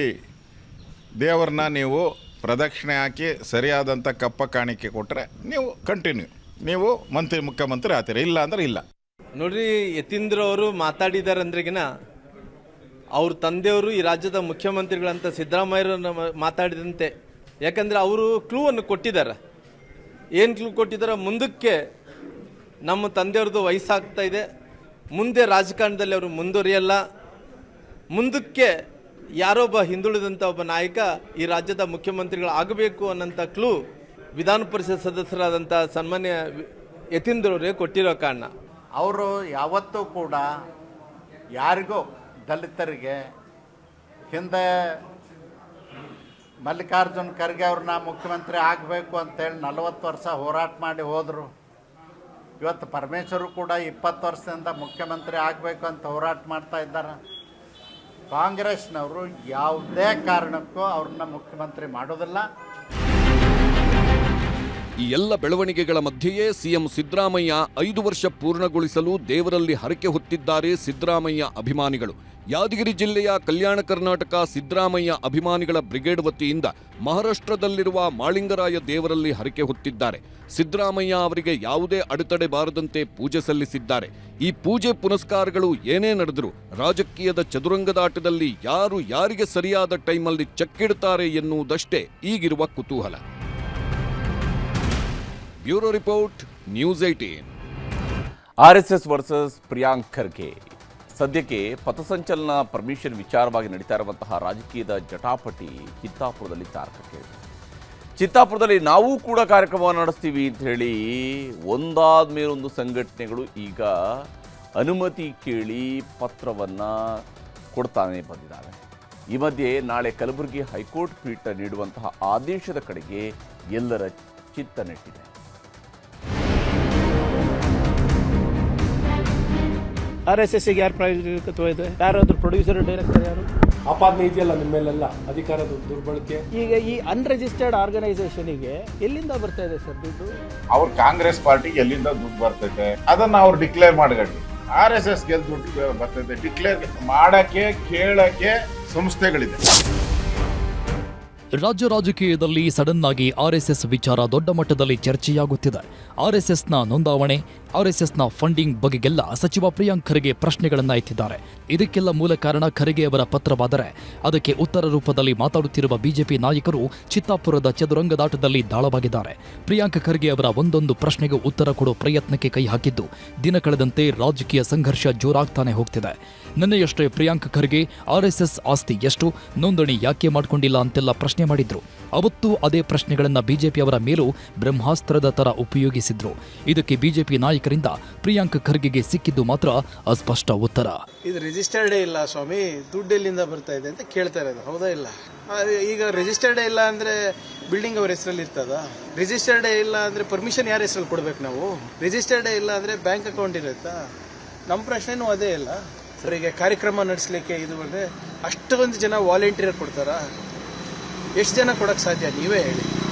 ದೇವರನ್ನ ನೀವು ಪ್ರದಕ್ಷಿಣೆ ಹಾಕಿ ಸರಿಯಾದಂಥ ಕಪ್ಪ ಕಾಣಿಕೆ ಕೊಟ್ಟರೆ ನೀವು ಕಂಟಿನ್ಯೂ, ನೀವು ಮುಖ್ಯಮಂತ್ರಿ ಆಗ್ತೀರಿ, ಇಲ್ಲ ಅಂದ್ರೆ ಇಲ್ಲ. ನೋಡ್ರಿ, ಯತೀಂದ್ರ ಅವರು ಮಾತಾಡಿದ್ದಾರೆ ಅಂದ್ರೆಗಿನ ಅವ್ರ ತಂದೆಯವರು ಈ ರಾಜ್ಯದ ಮುಖ್ಯಮಂತ್ರಿಗಳಂತ ಸಿದ್ದರಾಮಯ್ಯರನ್ನ ಮಾತಾಡಿದಂತೆ. ಯಾಕಂದರೆ ಅವರು ಕ್ಲೂವನ್ನು ಕೊಟ್ಟಿದ್ದಾರೆ. ಏನು ಕ್ಲೂ ಕೊಟ್ಟಿದ್ದಾರೆ? ಮುಂದಕ್ಕೆ ನಮ್ಮ ತಂದೆಯವ್ರದ್ದು ವಯಸ್ಸಾಗ್ತಾ ಇದೆ, ಮುಂದೆ ರಾಜಕಾರಣದಲ್ಲಿ ಅವರು ಮುಂದುವರಿಯಲ್ಲ, ಮುಂದಕ್ಕೆ ಯಾರೊಬ್ಬ ಹಿಂದುಳಿದಂಥ ಒಬ್ಬ ನಾಯಕ ಈ ರಾಜ್ಯದ ಮುಖ್ಯಮಂತ್ರಿಗಳು ಆಗಬೇಕು ಅನ್ನೋಂಥ ಕ್ಲೂ ವಿಧಾನ ಪರಿಷತ್ ಸದಸ್ಯರಾದಂಥ ಸನ್ಮಾನ್ಯ ಯತೀಂದ್ರವರೇ ಕೊಟ್ಟಿರೋ ಕಾರಣ. ಅವರು ಯಾವತ್ತೂ ಕೂಡ ಯಾರಿಗೂ ದಲಿತರಿಗೆ, ಹಿಂದೆ ಮಲ್ಲಿಕಾರ್ಜುನ್ ಖರ್ಗೆ ಅವ್ರನ್ನ ಮುಖ್ಯಮಂತ್ರಿ ಆಗಬೇಕು ಅಂತೇಳಿ 40 ವರ್ಷ ಹೋರಾಟ ಮಾಡಿ ಹೋದರು. ಇವತ್ತು ಪರಮೇಶ್ವರು ಕೂಡ 20 ವರ್ಷದಿಂದ ಮುಖ್ಯಮಂತ್ರಿ ಆಗಬೇಕು ಅಂತ ಹೋರಾಟ ಮಾಡ್ತಾ ಇದ್ದಾರೆ. ಕಾಂಗ್ರೆಸ್ನವರು ಯಾವುದೇ ಕಾರಣಕ್ಕೂ ಅವ್ರನ್ನ ಮುಖ್ಯಮಂತ್ರಿ ಮಾಡೋದಿಲ್ಲ. ಈ ಎಲ್ಲ ಬೆಳವಣಿಗೆಗಳ ಮಧ್ಯೆಯೇ ಸಿಎಂ ಸಿದ್ದರಾಮಯ್ಯ 5 ವರ್ಷ ಪೂರ್ಣಗೊಳಿಸಲು ದೇವರಲ್ಲಿ ಹರಕೆ ಹೊತ್ತಿದ್ದಾರೆ ಸಿದ್ದರಾಮಯ್ಯ ಅಭಿಮಾನಿಗಳು. ಯಾದಗಿರಿ ಜಿಲ್ಲೆಯ ಕಲ್ಯಾಣ ಕರ್ನಾಟಕ ಸಿದ್ದರಾಮಯ್ಯ ಅಭಿಮಾನಿಗಳ ಬ್ರಿಗೇಡ್ ವತಿಯಿಂದ ಮಹಾರಾಷ್ಟ್ರದಲ್ಲಿರುವ ಮಾಳಿಂಗರಾಯ ದೇವರಲ್ಲಿ ಹರಕೆ ಹೊತ್ತಿದ್ದಾರೆ. ಸಿದ್ದರಾಮಯ್ಯ ಅವರಿಗೆ ಯಾವುದೇ ಅಡೆತಡೆ ಬಾರದಂತೆ ಪೂಜೆ ಸಲ್ಲಿಸಿದ್ದಾರೆ. ಈ ಪೂಜೆ ಪುನಸ್ಕಾರಗಳು ಏನೇ ನಡೆದರೂ ರಾಜಕೀಯದ ಚದುರಂಗದಾಟದಲ್ಲಿ ಯಾರು ಯಾರಿಗೆ ಸರಿಯಾದ ಟೈಮಲ್ಲಿ ಚಕ್ಕಿಡ್ತಾರೆ ಎನ್ನುವುದಷ್ಟೇ ಈಗಿರುವ ಕುತೂಹಲ. Bureau report, news 18. RSS versus Priyank Kharge. ಸದ್ಯಕ್ಕೆ ಪಥಸಂಚಲನ ಪರ್ಮಿಷನ್ ವಿಚಾರವಾಗಿ ನಡೀತಾ ಇರುವಂತಹ ರಾಜಕೀಯದ ಜಟಾಪಟಿ ಚಿತ್ತಾಪುರದಲ್ಲಿ ತಾರಕಕ್ಕೆ. ಚಿತ್ತಾಪುರದಲ್ಲಿ ನಾವು ಕೂಡ ಕಾರ್ಯಕ್ರಮವನ್ನು ನಡೆಸ್ತೀವಿ ಅಂತ ಹೇಳಿ ಒಂದಾದ ಮೇಲೊಂದು ಸಂಘಟನೆಗಳು ಈಗ ಅನುಮತಿ ಕೇಳಿ ಪತ್ರವನ್ನು ಕೊಡ್ತಾನೆ ಬಂದಿದ್ದಾರೆ. ಈ ಮಧ್ಯೆ ನಾಳೆ ಕಲಬುರಗಿ ಹೈಕೋರ್ಟ್ ಪೀಠ ನೀಡುವಂತಹ ಆದೇಶದ ಕಡೆಗೆ ಎಲ್ಲರ ಚಿತ್ತ ನೆಟ್ಟಿದೆ. RSS ಗೆ ಯಾರು ಪ್ರಾಯೋಜಕತ್ವ ಇದೆ? ಯಾರಾದ್ರೂ ಪ್ರೊಡ್ಯೂಸರ್ ಡೈರೆಕ್ಟರ್ ಯಾರು? ಆಪಾದನೆ ಇದೆಯಲ್ಲ ನಿಮ್ಮ ಮೇಲೆಲ್ಲ ಅಧಿಕಾರದ ದುರ್ಬಳಕೆ. ಈಗ ಈ ಅನ್ರಿಜಿಸ್ಟರ್ಡ್ ಆರ್ಗನೈಸೇಷನ್ಗೆ ಎಲ್ಲಿಂದ ಬರ್ತಾ ಇದೆ ಸರ್ ದುಡ್ಡು? ಅವ್ರ ಕಾಂಗ್ರೆಸ್ ಪಾರ್ಟಿಗೆ ಎಲ್ಲಿಂದ ದುಡ್ಡು ಬರ್ತೈತೆ ಅದನ್ನ ಅವ್ರು ಡಿಕ್ಲೇರ್ ಮಾಡ್ಕೊಳ್ಳಿ. RSS ಗೆ ದುಡ್ಡು ಬರ್ತೈತೆ ಡಿಕ್ಲೇರ್ ಮಾಡಕ್ಕೆ ಕೇಳಕ್ಕೆ ಸಂಸ್ಥೆಗಳಿದೆ. ರಾಜ್ಯ ರಾಜಕೀಯದಲ್ಲಿ ಸಡನ್ ಆಗಿ RSS ವಿಚಾರ ದೊಡ್ಡ ಮಟ್ಟದಲ್ಲಿ ಚರ್ಚೆಯಾಗುತ್ತಿದೆ. RSSನ ನೋಂದಾವಣೆ, RSSನ ಫಂಡಿಂಗ್ ಬಗೆಗೆಲ್ಲ ಸಚಿವ ಪ್ರಿಯಾಂಕ್ ಖರ್ಗೆ ಪ್ರಶ್ನೆಗಳನ್ನ ಎತ್ತಿದ್ದಾರೆ. ಇದಕ್ಕೆಲ್ಲ ಮೂಲ ಕಾರಣ ಖರ್ಗೆ ಅವರ ಪತ್ರವಾದರೆ ಅದಕ್ಕೆ ಉತ್ತರ ರೂಪದಲ್ಲಿ ಮಾತಾಡುತ್ತಿರುವ ಬಿಜೆಪಿ ನಾಯಕರು ಚಿತ್ತಾಪುರದ ಚದುರಂಗದಾಟದಲ್ಲಿ ದಾಳವಾಗಿದ್ದಾರೆ. ಪ್ರಿಯಾಂಕ್ ಖರ್ಗೆ ಅವರ ಒಂದೊಂದು ಪ್ರಶ್ನೆಗೂ ಉತ್ತರ ಕೊಡೋ ಪ್ರಯತ್ನಕ್ಕೆ ಕೈ ಹಾಕಿದ್ದು ದಿನ ಕಳೆದಂತೆ ರಾಜಕೀಯ ಸಂಘರ್ಷ ಜೋರಾಗ್ತಾನೆ ಹೋಗ್ತಿದೆ. ನಿನ್ನೆಯಷ್ಟೇ ಪ್ರಿಯಾಂಕ್ ಖರ್ಗೆ RSS ಆಸ್ತಿ ಎಷ್ಟು, ನೋಂದಣಿ ಯಾಕೆ ಮಾಡಿಕೊಂಡಿಲ್ಲ ಅಂತೆಲ್ಲ ಪ್ರಶ್ನೆ ಮಾಡಿದ್ರು. ಅವತ್ತು ಅದೇ ಪ್ರಶ್ನೆಗಳನ್ನ ಬಿಜೆಪಿ ಅವರ ಮೇಲೂ ಬ್ರಹ್ಮಾಸ್ತ್ರದ ತರ ಉಪಯೋಗಿಸಿದ್ರು. ಇದಕ್ಕೆ ಬಿಜೆಪಿ ನಾಯಕರಿಂದ ಪ್ರಿಯಾಂಕ್ ಖರ್ಗೆಗೆ ಸಿಕ್ಕಿದ್ದು ಮಾತ್ರ ಅಸ್ಪಷ್ಟ ಉತ್ತರ. ಇದು ರಿಜಿಸ್ಟರ್ಡೇ ಇಲ್ಲ ಸ್ವಾಮಿ, ದುಡ್ಡು ಎಲ್ಲಿಂದ ಬರ್ತಾ ಇದೆ ಅಂತ ಕೇಳ್ತಾ ಇರೋದು, ಹೌದಾ ಇಲ್ಲ? ಈಗ ರಿಜಿಸ್ಟರ್ಡೇ ಇಲ್ಲ ಅಂದ್ರೆ ಬಿಲ್ಡಿಂಗ್ ಅವ್ರ ಹೆಸರಲ್ಲಿ ಇರ್ತದ? ರಿಜಿಸ್ಟರ್ಡೇ ಇಲ್ಲ ಅಂದ್ರೆ ಪರ್ಮಿಷನ್ ಯಾರ ಹೆಸರಲ್ಲಿ ಕೊಡ್ಬೇಕು ನಾವು? ರಿಜಿಸ್ಟರ್ಡೇ ಇಲ್ಲ ಅಂದ್ರೆ ಬ್ಯಾಂಕ್ ಅಕೌಂಟ್ ಇರುತ್ತಾ? ನಮ್ಮ ಪ್ರಶ್ನೆನೂ ಅದೇ ಇಲ್ಲ. ಅವರಿಗೆ ಕಾರ್ಯಕ್ರಮ ನಡೆಸಲಿಕ್ಕೆ ಇದು ಅಂದ್ರೆ ಅಷ್ಟೊಂದು ಜನ ವಾಲಂಟಿಯರ್ ಕೊಡ್ತಾರ? ಎಷ್ಟು ಜನ ಕೊಡಕ್ ಸಾಧ್ಯ, ನೀವೇ ಹೇಳಿ.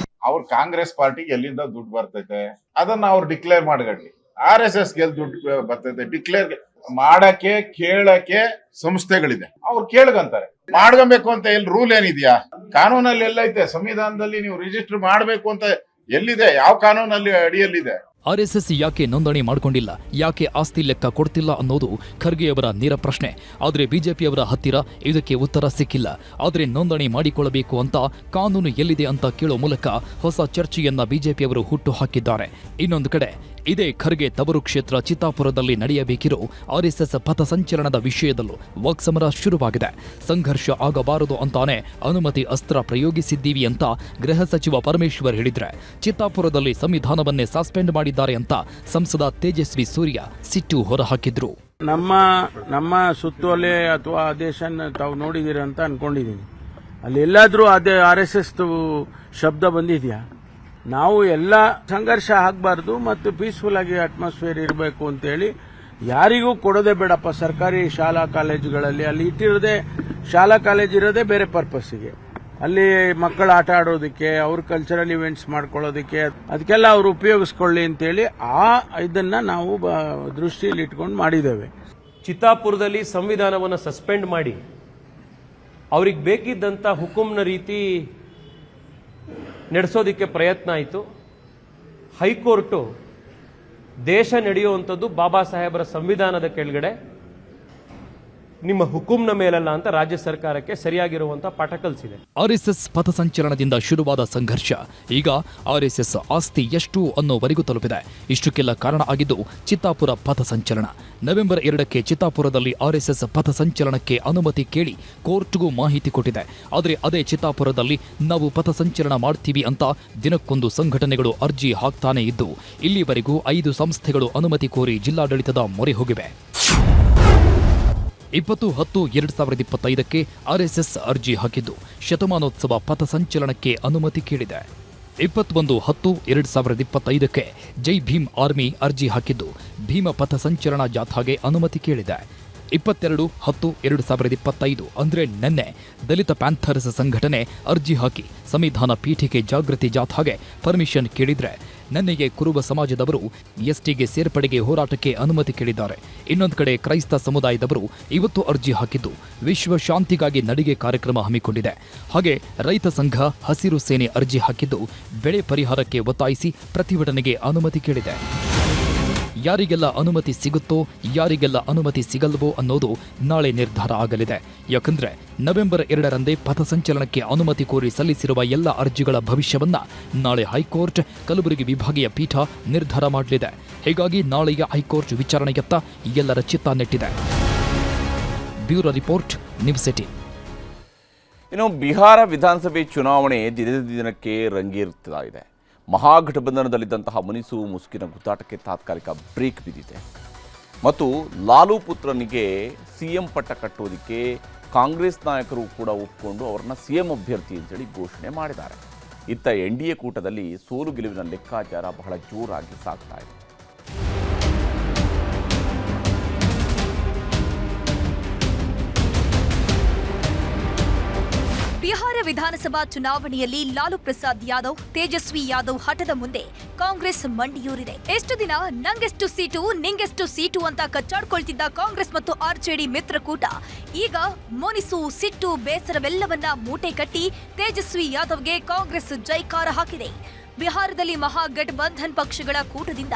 ಅವ್ರ ಕಾಂಗ್ರೆಸ್ ಪಾರ್ಟಿಗೆ ಎಲ್ಲಿಂದ ದುಡ್ಡು ಬರ್ತೈತೆ ಅದನ್ನ ಅವ್ರು ಡಿಕ್ಲೇರ್ ಮಾಡ್ಕೊಳ್ಳಿ. RSS ಗೆ ದುಡ್ಡು ಬರ್ತೈತೆ ಡಿಕ್ಲೇರ್ ಮಾಡಕ್ಕೆ ಕೇಳಕ್ಕೆ ಸಂಸ್ಥೆಗಳಿದೆ, ಅವ್ರು ಕೇಳ್ಕಂತಾರೆ. ಮಾಡ್ಕೊಬೇಕು ಅಂತ ಎಲ್ಲಿ ರೂಲ್ ಏನಿದ್ಯಾ? ಕಾನೂನಲ್ಲಿ ಎಲ್ಲೈತೆ? ಸಂವಿಧಾನದಲ್ಲಿ ನೀವು ರಿಜಿಸ್ಟರ್ ಮಾಡ್ಬೇಕು ಅಂತ ಎಲ್ಲಿದೆ? ಯಾವ ಕಾನೂನಲ್ಲಿ ಅಡಿಯಲ್ಲಿದೆ? RSS ಯಾಕೆ ನೋಂದಣಿ ಮಾಡಿಕೊಂಡಿಲ್ಲ, ಯಾಕೆ ಆಸ್ತಿ ಲೆಕ್ಕ ಕೊಡ್ತಿಲ್ಲ ಅನ್ನೋದು ಖರ್ಗೆ ಅವರ ನೇರ ಪ್ರಶ್ನೆ. ಆದರೆ ಬಿಜೆಪಿಯವರ ಹತ್ತಿರ ಇದಕ್ಕೆ ಉತ್ತರ ಸಿಕ್ಕಿಲ್ಲ. ಆದರೆ ನೋಂದಣಿ ಮಾಡಿಕೊಳ್ಳಬೇಕು ಅಂತ ಕಾನೂನು ಎಲ್ಲಿದೆ ಅಂತ ಕೇಳೋ ಮೂಲಕ ಹೊಸ ಚರ್ಚೆಯನ್ನ ಬಿಜೆಪಿಯವರು ಹುಟ್ಟು ಹಾಕಿದ್ದಾರೆ. ಇನ್ನೊಂದು ಕಡೆ ಇದೇ ಖರ್ಗೆ ತವರು ಕ್ಷೇತ್ರ ಚಿತ್ತಾಪುರದಲ್ಲಿ ನಡೆಯಬೇಕಿರೋ RSS ಪಥಸಂಚಲನದ ವಿಷಯದಲ್ಲೂ ವಾಕ್ಸಮರ ಶುರುವಾಗಿದೆ. ಸಂಘರ್ಷ ಆಗಬಾರದು ಅಂತಾನೆ ಅನುಮತಿ ಅಸ್ತ್ರ ಪ್ರಯೋಗಿಸಿದ್ದೀವಿ ಅಂತ ಗೃಹ ಸಚಿವ ಪರಮೇಶ್ವರ್ ಹೇಳಿದ್ರೆ, ಚಿತ್ತಾಪುರದಲ್ಲಿ ಸಂವಿಧಾನವನ್ನೇ ಸಸ್ಪೆಂಡ್ ಮಾಡಿದ್ದಾರೆ ಅಂತ ಸಂಸದ ತೇಜಸ್ವಿ ಸೂರ್ಯ ಸಿಟ್ಟು ಹೊರಹಾಕಿದ್ರು. ನಮ್ಮ ಸುತ್ತೋಲೆ ಅಥವಾ ಆದೇಶನ ತಾವು ನೋಡಿದಿರ ಅಂತ ಅನ್ಕೊಂಡಿದ್ದೀನಿ. ಅಲ್ಲಿ ಎಲ್ಲಾದ್ರೂ ಅದೇ RSS ಶಬ್ದ ಬಂದಿದ್ಯಾ? ನಾವು ಎಲ್ಲ ಸಂಘರ್ಷ ಆಗಬಾರ್ದು ಮತ್ತು ಪೀಸ್ಫುಲ್ ಆಗಿ ಅಟ್ಮಾಸ್ಫಿಯರ್ ಇರಬೇಕು ಅಂತೇಳಿ ಯಾರಿಗೂ ಕೊಡೋದೇ ಬೇಡಪ್ಪ. ಸರ್ಕಾರಿ ಶಾಲಾ ಕಾಲೇಜುಗಳಲ್ಲಿ ಅಲ್ಲಿ ಇಟ್ಟಿರೋದೇ, ಶಾಲಾ ಕಾಲೇಜ್ ಇರೋದೇ ಬೇರೆ ಪರ್ಪಸ್ಸಿಗೆ. ಅಲ್ಲಿ ಮಕ್ಕಳು ಆಟ ಆಡೋದಕ್ಕೆ, ಅವ್ರ ಕಲ್ಚರಲ್ ಇವೆಂಟ್ಸ್ ಮಾಡ್ಕೊಳ್ಳೋದಕ್ಕೆ, ಅದಕ್ಕೆಲ್ಲ ಅವರು ಉಪಯೋಗಿಸ್ಕೊಳ್ಳಿ ಅಂತೇಳಿ ಇದನ್ನ ನಾವು ದೃಷ್ಟಿಯಲ್ಲಿ ಇಟ್ಕೊಂಡು ಮಾಡಿದ್ದೇವೆ. ಚಿತ್ತಾಪುರದಲ್ಲಿ ಸಂವಿಧಾನವನ್ನು ಸಸ್ಪೆಂಡ್ ಮಾಡಿ ಅವ್ರಿಗೆ ಬೇಕಿದ್ದಂಥ ಹುಕುಂನ ರೀತಿ ನಡೆಸೋದಕ್ಕೆ ಪ್ರಯತ್ನ ಆಯಿತು. ಹೈಕೋರ್ಟು ದೇಶ ನಡೆಯುವಂಥದ್ದು ಬಾಬಾ ಸಾಹೇಬರ ಸಂವಿಧಾನದ ಕೆಳಗಡೆ, ನಿಮ್ಮ ಹುಕುಂನ ಮೇಲಲ್ಲ ಅಂತ ರಾಜ್ಯ ಸರ್ಕಾರಕ್ಕೆ ಸರಿಯಾಗಿರುವಂತಹ ಪಾಠ ಕಲಿಸಿದೆ. RSS ಪಥಸಂಚಲನದಿಂದ ಶುರುವಾದ ಸಂಘರ್ಷ ಈಗ RSS ಆಸ್ತಿ ಎಷ್ಟು ಅನ್ನೋವರೆಗೂ ತಲುಪಿದೆ. ಇಷ್ಟಕ್ಕೆಲ್ಲ ಕಾರಣ ಆಗಿದ್ದು ಚಿತ್ತಾಪುರ ಪಥಸಂಚಲನ. ನವೆಂಬರ್ 2ಕ್ಕೆ ಚಿತ್ತಾಪುರದಲ್ಲಿ RSS ಪಥಸಂಚಲನಕ್ಕೆ ಅನುಮತಿ ಕೇಳಿ ಕೋರ್ಟ್ಗೂ ಮಾಹಿತಿ ಕೊಟ್ಟಿದೆ. ಆದರೆ ಅದೇ ಚಿತ್ತಾಪುರದಲ್ಲಿ ನಾವು ಪಥಸಂಚಲನ ಮಾಡ್ತೀವಿ ಅಂತ ದಿನಕ್ಕೊಂದು ಸಂಘಟನೆಗಳು ಅರ್ಜಿ ಹಾಕ್ತಾನೆ ಇದ್ದು ಇಲ್ಲಿವರೆಗೂ 5 ಸಂಸ್ಥೆಗಳು ಅನುಮತಿ ಕೋರಿ ಜಿಲ್ಲಾಡಳಿತದ ಮೊರೆ ಹೋಗಿವೆ. 20/10/2025ಕ್ಕೆ RSS ಅರ್ಜಿ ಹಾಕಿದ್ದು ಶತಮಾನೋತ್ಸವ ಪಥಸಂಚಲನಕ್ಕೆ ಅನುಮತಿ ಕೇಳಿದೆ. 21/10/2025ಕ್ಕೆ ಜೈ ಭೀಮ್ ಆರ್ಮಿ ಅರ್ಜಿ ಹಾಕಿದ್ದು ಭೀಮ ಪಥಸಂಚಲನ ಜಾಥಾಗೆ ಅನುಮತಿ ಕೇಳಿದೆ. 22/10/2025 ಅಂದ್ರೆ ನಿನ್ನೆ ದಲಿತ ಪ್ಯಾಂಥರ್ಸ್ ಸಂಘಟನೆ ಅರ್ಜಿ ಹಾಕಿ ಸಂವಿಧಾನ ಪೀಠಿಕೆ ಜಾಗೃತಿ ಜಾಥಾಗೆ ಪರ್ಮಿಷನ್ ಕೇಳಿದ್ರೆ ನಿನ್ನೆಗೆ ಕುರುಬ ಸಮಾಜದವರು ಎಸ್ಟಿಗೆ ಸೇರ್ಪಡೆಗೆ ಹೋರಾಟಕ್ಕೆ ಅನುಮತಿ ಕೇಳಿದ್ದಾರೆ. ಇನ್ನೊಂದು ಕಡೆ ಕ್ರೈಸ್ತ ಸಮುದಾಯದವರು ಇವತ್ತು ಅರ್ಜಿ ಹಾಕಿದ್ದು ವಿಶ್ವ ಶಾಂತಿಗಾಗಿ ನಡಿಗೆ ಕಾರ್ಯಕ್ರಮ ಹಮ್ಮಿಕೊಂಡಿದೆ. ಹಾಗೆ ರೈತ ಸಂಘ ಹಸಿರು ಸೇನೆ ಅರ್ಜಿ ಹಾಕಿದ್ದು ಬೆಳೆ ಪರಿಹಾರಕ್ಕೆ ಒತ್ತಾಯಿಸಿ ಪ್ರತಿಭಟನೆಗೆ ಅನುಮತಿ ಕೇಳಿದೆ. ಯಾರಿಗೆಲ್ಲ ಅನುಮತಿ ಸಿಗುತ್ತೋ ಯಾರಿಗೆಲ್ಲ ಅನುಮತಿ ಸಿಗಲ್ವೋ ಅನ್ನೋದು ನಾಳೆ ನಿರ್ಧಾರ ಆಗಲಿದೆ. ಯಾಕಂದ್ರೆ ನವೆಂಬರ್ 2ರಂದೇ ಪಥಸಂಚಲನಕ್ಕೆ ಅನುಮತಿ ಕೋರಿ ಸಲ್ಲಿಸಿರುವ ಎಲ್ಲ ಅರ್ಜಿಗಳ ಭವಿಷ್ಯವನ್ನ ನಾಳೆ ಹೈಕೋರ್ಟ್ ಕಲಬುರಗಿ ವಿಭಾಗೀಯ ಪೀಠ ನಿರ್ಧಾರ ಮಾಡಲಿದೆ. ಹೀಗಾಗಿ ನಾಳೆಯ ಹೈಕೋರ್ಟ್ ವಿಚಾರಣೆಯತ್ತ ಎಲ್ಲರ ಚಿತ್ತ ನೆಟ್ಟಿದೆ. Bureau report, news 18. ಇನ್ನು ಬಿಹಾರ ವಿಧಾನಸಭೆ ಚುನಾವಣೆ ದಿನಕ್ಕೆ ರಂಗೇರುತ್ತಾ ಇದೆ. ಮಹಾಗಠಬಂಧನದಲ್ಲಿದ್ದಂತಹ ಮುನಿಸು ಮುಸುಕಿನ ಗುದ್ದಾಟಕ್ಕೆ ತಾತ್ಕಾಲಿಕ ಬ್ರೇಕ್ ಬಿದ್ದಿದೆ ಮತ್ತು ಲಾಲು ಪುತ್ರನಿಗೆ ಸಿಎಂ ಪಟ್ಟ ಕಟ್ಟೋದಕ್ಕೆ ಕಾಂಗ್ರೆಸ್ ನಾಯಕರು ಕೂಡ ಒಪ್ಪಿಕೊಂಡು ಅವರನ್ನ ಸಿಎಂ ಅಭ್ಯರ್ಥಿ ಅಂತೇಳಿ ಘೋಷಣೆ ಮಾಡಿದ್ದಾರೆ. ಇತ್ತ ಎನ್ಡಿಎ ಕೂಟದಲ್ಲಿ ಸೋಲು ಗೆಲುವಿನ ಲೆಕ್ಕಾಚಾರ ಬಹಳ ಜೋರಾಗಿ ಸಾಗ್ತಾ ಇದೆ. ಬಿಹಾರ ವಿಧಾನಸಭಾ ಚುನಾವಣೆಯಲ್ಲಿ ಲಾಲು ಪ್ರಸಾದ್ ಯಾದವ್, ತೇಜಸ್ವಿ ಯಾದವ್ ಹಠದ ಮುಂದೆ ಕಾಂಗ್ರೆಸ್ ಮಂಡಿಯೂರಿದೆ. ಎಷ್ಟು ದಿನ ನಂಗೆಷ್ಟು ಸೀಟು ನಿಂಗೆಷ್ಟು ಸೀಟು ಅಂತ ಕಚ್ಚಾಡ್ಕೊಳ್ತಿದ್ದ ಕಾಂಗ್ರೆಸ್ ಮತ್ತು ಆರ್ಜೆಡಿ ಮಿತ್ರಕೂಟ ಈಗ ಮುನಿಸು, ಸಿಟ್ಟು, ಬೇಸರವೆಲ್ಲವನ್ನ ಮೂಟೆ ಕಟ್ಟಿ ತೇಜಸ್ವಿ ಯಾದವ್ಗೆ ಕಾಂಗ್ರೆಸ್ ಜೈಕಾರ ಹಾಕಿದೆ. ಬಿಹಾರದಲ್ಲಿ ಮಹಾಗಠಬಂಧನ್ ಪಕ್ಷಗಳ ಕೂಟದಿಂದ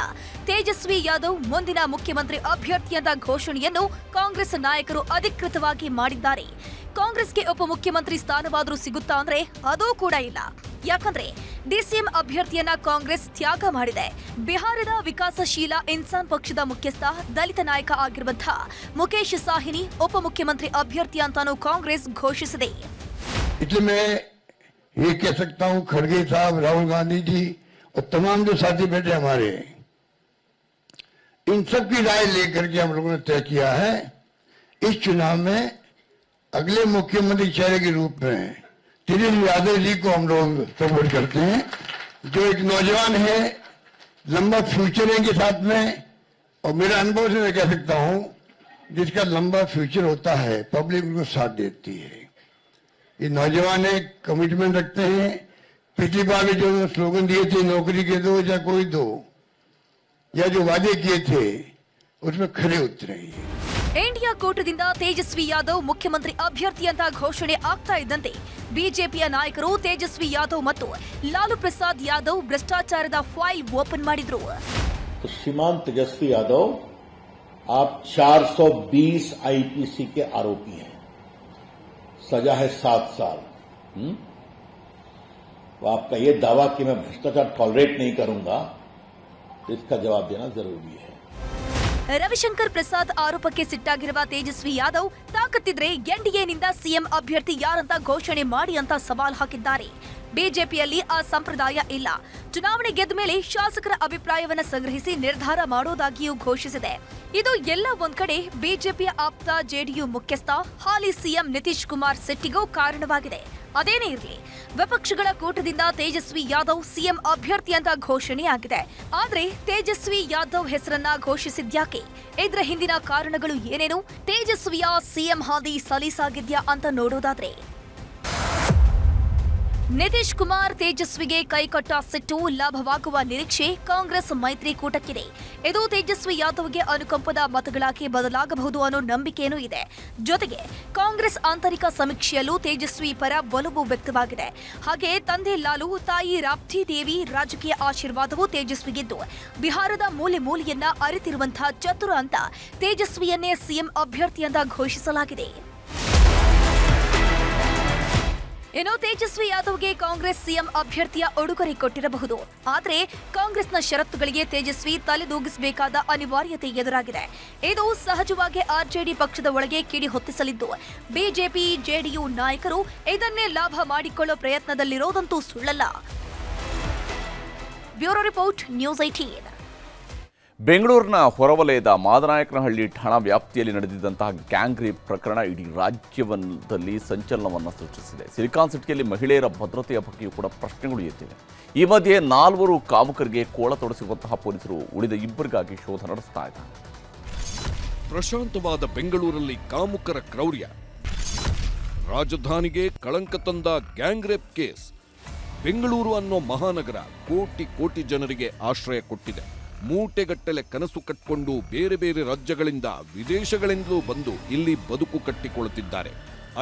ತೇಜಸ್ವಿ ಯಾದವ್ ಮುಂದಿನ ಮುಖ್ಯಮಂತ್ರಿ ಅಭ್ಯರ್ಥಿ ಅಂತ ಘೋಷಣೆಯನ್ನು ಕಾಂಗ್ರೆಸ್ ನಾಯಕರು ಅಧಿಕೃತವಾಗಿ ಮಾಡಿದ್ದಾರೆ. ಕಾಂಗ್ರೆಸ್ಗೆ ಉಪಮುಖ್ಯಮಂತ್ರಿ ಸ್ಥಾನವಾದರೂ ಸಿಗುತ್ತಾ ಅಂದ್ರೆ ಅದೂ ಕೂಡ ಇಲ್ಲ. ಯಾಕಂದ್ರೆ ಡಿಸಿಎಂ ಅಭ್ಯರ್ಥಿಯನ್ನ ಕಾಂಗ್ರೆಸ್ ತ್ಯಾಗ ಮಾಡಿದೆ. ಬಿಹಾರದ ವಿಕಾಸಶೀಲ ಇನ್ಸಾನ್ ಪಕ್ಷದ ಮುಖ್ಯಸ್ಥ, ದಲಿತ ನಾಯಕ ಆಗಿರುವಂತಹ ಮುಖೇಶ್ ಸಾಹಿನಿ ಉಪಮುಖ್ಯಮಂತ್ರಿ ಅಭ್ಯರ್ಥಿ ಅಂತಾನೂ ಕಾಂಗ್ರೆಸ್ ಘೋಷಿಸಿದೆ. ये कह सकता हूं, खड़गे साहब, राहुल गांधी जी और तमाम जो साथी बैठे हमारे, इन सब की राय लेकर के हम लोगों ने तय किया है इस चुनाव में अगले मुख्यमंत्री चेहरे के रूप में तेजस्वी यादव जी को हम लोग सपोर्ट करते हैं, जो एक नौजवान है, लंबा फ्यूचर है इनके साथ में, और मेरा अनुभव से मैं कह सकता हूं जिसका लंबा फ्यूचर होता है पब्लिक उनको साथ देती है. ये नौजवान है, कमिटमेंट रखते हैं. पिछली बार भी जो स्लोगन दिए थे, नौकरी के दो या कोई दो, या जो वादे किए थे उसमें खरे उतरे. ಇಂಡಿಯಾ ಕೂಟದಿಂದ ತೇಜಸ್ವಿ ಯಾದವ್ ಮುಖ್ಯಮಂತ್ರಿ ಅಭ್ಯರ್ಥಿ ಅಂತ ಘೋಷಣೆ ಆಗ್ತಾ ಇದ್ದಂತೆ ಬಿಜೆಪಿಯ ನಾಯಕರು ತೇಜಸ್ವಿ ಯಾದವ್ ಮತ್ತು ಲಾಲು ಪ್ರಸಾದ್ ಯಾದವ್ ಭ್ರಷ್ಟಾಚಾರದ ಫೈಲ್ ಓಪನ್ ಮಾಡಿದ್ರು. श्रीमान तेजस्वी यादव, आप 420 आईपीसी के आरोपी हैं, सजा है 7 साल. तो आपका ये दावा कि मैं भ्रष्टाचार टॉलरेट नहीं करूंगा, तो इसका जवाब देना जरूरी है. ರವಿಶಂಕರ್ ಪ್ರಸಾದ್ ಆರೋಪಕ್ಕೆ ಸಿಟ್ಟಾಗಿರುವ ತೇಜಸ್ವಿ ಯಾದವ್ ತಾಕತ್ತಿದ್ರೆ ಎನ್ಡಿಎನಿಂದ ಸಿಎಂ ಅಭ್ಯರ್ಥಿ ಯಾರಂತ ಘೋಷಣೆ ಮಾಡಿ ಅಂತ ಸವಾಲ್ ಹಾಕಿದ್ದಾರೆ. ಬಿಜೆಪಿಯಲ್ಲಿ ಆ ಸಂಪ್ರದಾಯ ಇಲ್ಲ. ಚುನಾವಣೆ ಗೆದ್ದ ಮೇಲೆ ಶಾಸಕರ ಅಭಿಪ್ರಾಯವನ್ನ ಸಂಗ್ರಹಿಸಿ ನಿರ್ಧಾರ ಮಾಡೋದಾಗಿಯೂ ಘೋಷಿಸಿದೆ. ಇದು ಎಲ್ಲ ಒಂದ್ ಕಡೆ ಬಿಜೆಪಿಯ ಆಪ್ತ ಜೆಡಿಯು ಮುಖ್ಯಸ್ಥ ಹಾಲಿ ಸಿಎಂ ನಿತೀಶ್ ಕುಮಾರ್ ಸಿಟ್ಟಿಗೂ ಕಾರಣವಾಗಿದೆ. ಅದೇನೇ ಇರಲಿ, ವಿಪಕ್ಷಗಳ ಕೂಟದಿಂದ ತೇಜಸ್ವಿ ಯಾದವ್ ಸಿಎಂ ಅಭ್ಯರ್ಥಿ ಅಂತ ಘೋಷಣೆಯಾಗಿದೆ. ಆದ್ರೆ ತೇಜಸ್ವಿ ಯಾದವ್ ಹೆಸರನ್ನ ಘೋಷಿಸಿದ್ಯಾಕೆ? ಇದರ ಹಿಂದಿನ ಕಾರಣಗಳು ಏನೇನು? ತೇಜಸ್ವಿಯ ಸಿಎಂ ಹಾದಿ ಸಲೀಸಾಗಿದ್ಯಾ ಅಂತ ನೋಡೋದಾದ್ರೆ, ನಿತೀಶ್ ಕುಮಾರ್ ತೇಜಸ್ವಿಗೆ ಕೈಕೊಟ್ಟ ಸಿಟ್ಟು ಲಾಭವಾಗುವ ನಿರೀಕ್ಷೆ ಕಾಂಗ್ರೆಸ್ ಮೈತ್ರಿಕೂಟಕ್ಕಿದೆ. ಇದು ತೇಜಸ್ವಿ ಯಾದವ್ಗೆ ಅನುಕಂಪದ ಮತಗಳಾಗಿ ಬದಲಾಗಬಹುದು ಅನ್ನೋ ನಂಬಿಕೆಯೂ ಇದೆ. ಜೊತೆಗೆ ಕಾಂಗ್ರೆಸ್ ಆಂತರಿಕ ಸಮೀಕ್ಷೆಯಲ್ಲೂ ತೇಜಸ್ವಿ ಪರ ಒಲವು ವ್ಯಕ್ತವಾಗಿದೆ. ಹಾಗೆ ತಂದೆ ಲಾಲು, ತಾಯಿ ರಾಪ್ತಿ ದೇವಿ ರಾಜಕೀಯ ಆಶೀರ್ವಾದವೂ ತೇಜಸ್ವಿಗಿದ್ದು ಬಿಹಾರದ ಮೂಲೆ ಮೂಲೆಯನ್ನ ಅರಿತಿರುವಂತಹ ಚತುರ ಅಂತ ತೇಜಸ್ವಿಯನ್ನೇ ಸಿಎಂ ಅಭ್ಯರ್ಥಿ ಅಂತ ಘೋಷಿಸಲಾಗಿದೆ. ಇನ್ನು ತೇಜಸ್ವಿ ಯಾದವ್ಗೆ ಕಾಂಗ್ರೆಸ್ ಸಿಎಂ ಅಭ್ಯರ್ಥಿಯ ಉಡುಗೊರೆ ಕೊಟ್ಟಿರಬಹುದು. ಆದರೆ ಕಾಂಗ್ರೆಸ್ನ ಷರತ್ತುಗಳಿಗೆ ತೇಜಸ್ವಿ ತಲೆದೂಗಿಸಬೇಕಾದ ಅನಿವಾರ್ಯತೆ ಎದುರಾಗಿದೆ. ಇದು ಸಹಜವಾಗಿ ಆರ್ಜೆಡಿ ಪಕ್ಷದ ಒಳಗೆ ಕಿಡಿ ಹೊತ್ತಿಸಲಿದ್ದು ಬಿಜೆಪಿ, ಜೆಡಿಯು ನಾಯಕರು ಇದನ್ನೇ ಲಾಭ ಮಾಡಿಕೊಳ್ಳೋ ಪ್ರಯತ್ನದಲ್ಲಿರೋದಂತೂ ಸುಳ್ಳಲ್ಲ. Bureau report, news 18. ಬೆಂಗಳೂರಿನ ಹೊರವಲಯದ ಮಾದನಾಯಕನಹಳ್ಳಿ ಠಾಣಾ ವ್ಯಾಪ್ತಿಯಲ್ಲಿ ನಡೆದಿದ್ದಂತಹ ಗ್ಯಾಂಗ್ ರೇಪ್ ಪ್ರಕರಣ ಇಡೀ ರಾಜ್ಯದಲ್ಲಿ ಸಂಚಲನವನ್ನು ಸೃಷ್ಟಿಸಿದೆ. ಸಿಲಿಕಾನ್ ಸಿಟಿಯಲ್ಲಿ ಮಹಿಳೆಯರ ಭದ್ರತೆಯ ಬಗ್ಗೆಯೂ ಕೂಡ ಪ್ರಶ್ನೆಗಳು ಎದ್ದಿವೆ. ಈ ಮಧ್ಯೆ 4 ಕಾಮುಕರಿಗೆ ಕೋಳ ತೊಡಸಿರುವಂತಹ ಪೊಲೀಸರು ಉಳಿದ 2 ಶೋಧ ನಡೆಸ್ತಾ ಇದ್ದಾರೆ. ಪ್ರಶಾಂತವಾದ ಬೆಂಗಳೂರಲ್ಲಿ ಕಾಮುಕರ ಕ್ರೌರ್ಯ, ರಾಜಧಾನಿಗೆ ಕಳಂಕ ತಂದ ಗ್ಯಾಂಗ್ ರೇಪ್ ಕೇಸ್. ಬೆಂಗಳೂರು ಅನ್ನೋ ಮಹಾನಗರ ಕೋಟಿ ಕೋಟಿ ಜನರಿಗೆ ಆಶ್ರಯ ಕೊಟ್ಟಿದೆ. ಮೂಟೆಗಟ್ಟಲೆ ಕನಸು ಕಟ್ಕೊಂಡು ಬೇರೆ ಬೇರೆ ರಾಜ್ಯಗಳಿಂದ ವಿದೇಶಗಳಿಂದಲೂ ಬಂದು ಇಲ್ಲಿ ಬದುಕು ಕಟ್ಟಿಕೊಳ್ಳುತ್ತಿದ್ದಾರೆ.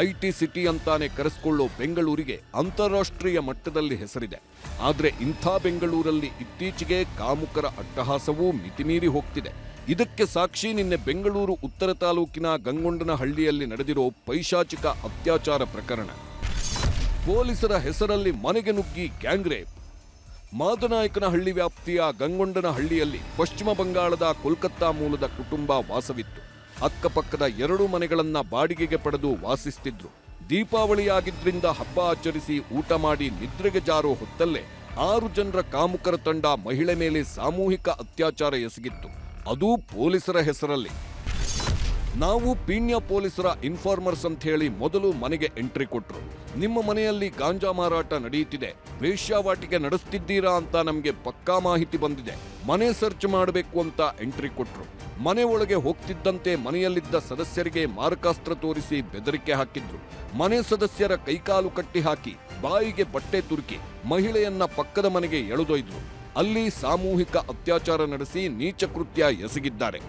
ಐಟಿ ಸಿಟಿ ಅಂತಾನೆ ಕರೆಸಿಕೊಳ್ಳೋ ಬೆಂಗಳೂರಿಗೆ ಅಂತಾರಾಷ್ಟ್ರೀಯ ಮಟ್ಟದಲ್ಲಿ ಹೆಸರಿದೆ. ಆದರೆ ಇಂಥ ಬೆಂಗಳೂರಲ್ಲಿ ಇತ್ತೀಚೆಗೆ ಕಾಮುಕರ ಅಟ್ಟಹಾಸವೂ ಮಿತಿಮೀರಿ ಹೋಗ್ತಿದೆ. ಇದಕ್ಕೆ ಸಾಕ್ಷಿ ನಿನ್ನೆ ಬೆಂಗಳೂರು ಉತ್ತರ ತಾಲೂಕಿನ ಗಂಗೊಂಡನಹಳ್ಳಿಯಲ್ಲಿ ನಡೆದಿರೋ ಪೈಶಾಚಿಕ ಅತ್ಯಾಚಾರ ಪ್ರಕರಣ. ಪೊಲೀಸರ ಹೆಸರಲ್ಲಿ ಮನೆಗೆ ನುಗ್ಗಿ ಗ್ಯಾಂಗ್ ರೇಪ್. ಮಾದನಾಯಕನಹಳ್ಳಿ ವ್ಯಾಪ್ತಿಯ ಗಂಗೊಂಡನಹಳ್ಳಿಯಲ್ಲಿ ಪಶ್ಚಿಮ ಬಂಗಾಳದ ಕೋಲ್ಕತ್ತಾ ಮೂಲದ ಕುಟುಂಬ ವಾಸವಿತ್ತು. ಅಕ್ಕಪಕ್ಕದ 2 ಮನೆಗಳನ್ನ ಬಾಡಿಗೆಗೆ ಪಡೆದು ವಾಸಿಸ್ತಿದ್ರು. ದೀಪಾವಳಿಯಾಗಿದ್ರಿಂದ ಹಬ್ಬ ಆಚರಿಸಿ ಊಟ ಮಾಡಿ ನಿದ್ರೆಗೆ ಜಾರೋ ಹೊತ್ತಲ್ಲೇ 6 ಜನರ ಕಾಮುಕರ ತಂಡ ಮಹಿಳೆ ಮೇಲೆ ಸಾಮೂಹಿಕ ಅತ್ಯಾಚಾರ ಎಸಗಿತ್ತು. ಅದು ಪೊಲೀಸರ ಹೆಸರಲ್ಲಿ. ನಾವು ಪೀಣ್ಯ ಪೊಲೀಸರ ಇನ್ಫಾರ್ಮರ್ಸ್ ಅಂತ ಹೇಳಿ ಮೊದಲು ಮನೆಗೆ ಎಂಟ್ರಿ ಕೊಟ್ರು. ನಿಮ್ಮ ಮನೆಯಲ್ಲಿ ಗಾಂಜಾ ಮಾರಾಟ ನಡೆಯುತ್ತಿದೆ, ವೇಶ್ಯಾವಾಟಿಕೆ ನಡೆಸ್ತಿದ್ದೀರಾ ಅಂತ ನಮಗೆ ಪಕ್ಕಾ ಮಾಹಿತಿ ಬಂದಿದೆ, ಮನೆ ಸರ್ಚ್ ಮಾಡಬೇಕು ಅಂತ ಎಂಟ್ರಿ ಕೊಟ್ರು. ಮನೆ ಒಳಗೆ ಹೋಗ್ತಿದ್ದಂತೆ ಮನೆಯಲ್ಲಿದ್ದ ಸದಸ್ಯರಿಗೆ ಮಾರಕಾಸ್ತ್ರ ತೋರಿಸಿ ಬೆದರಿಕೆ ಹಾಕಿದ್ರು. ಮನೆ ಸದಸ್ಯರ ಕೈಕಾಲು ಕಟ್ಟಿ ಹಾಕಿ ಬಾಯಿಗೆ ಬಟ್ಟೆ ತುರುಕಿ ಮಹಿಳೆಯನ್ನ ಪಕ್ಕದ ಮನೆಗೆ ಎಳೆದೊಯ್ದ್ರು. ಅಲ್ಲಿ ಸಾಮೂಹಿಕ ಅತ್ಯಾಚಾರ ನಡೆಸಿ ನೀಚ ಕೃತ್ಯ ಎಸಗಿದ್ದಾರೆ.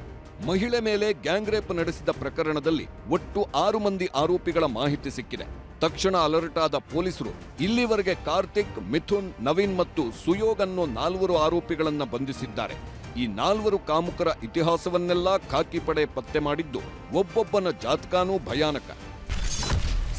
ಮಹಿಳೆ ಮೇಲೆ ಗ್ಯಾಂಗ್ ರೇಪ್ ನಡೆಸಿದ ಪ್ರಕರಣದಲ್ಲಿ ಒಟ್ಟು 6 ಮಂದಿ ಆರೋಪಿಗಳ ಮಾಹಿತಿ ಸಿಕ್ಕಿದೆ. ತಕ್ಷಣ ಅಲರ್ಟ್ ಆದ ಪೊಲೀಸರು ಇಲ್ಲಿವರೆಗೆ ಕಾರ್ತಿಕ್, ಮಿಥುನ್, ನವೀನ್ ಮತ್ತು ಸುಯೋಗ್ ಅನ್ನೋ 4 ಆರೋಪಿಗಳನ್ನ ಬಂಧಿಸಿದ್ದಾರೆ. ಈ 4 ಕಾಮುಕರ ಇತಿಹಾಸವನ್ನೆಲ್ಲ ಖಾಕಿ ಪಡೆ ಪತ್ತೆ ಮಾಡಿದ್ದು ಒಬ್ಬೊಬ್ಬನ ಜಾತಕಾನೂ ಭಯಾನಕ.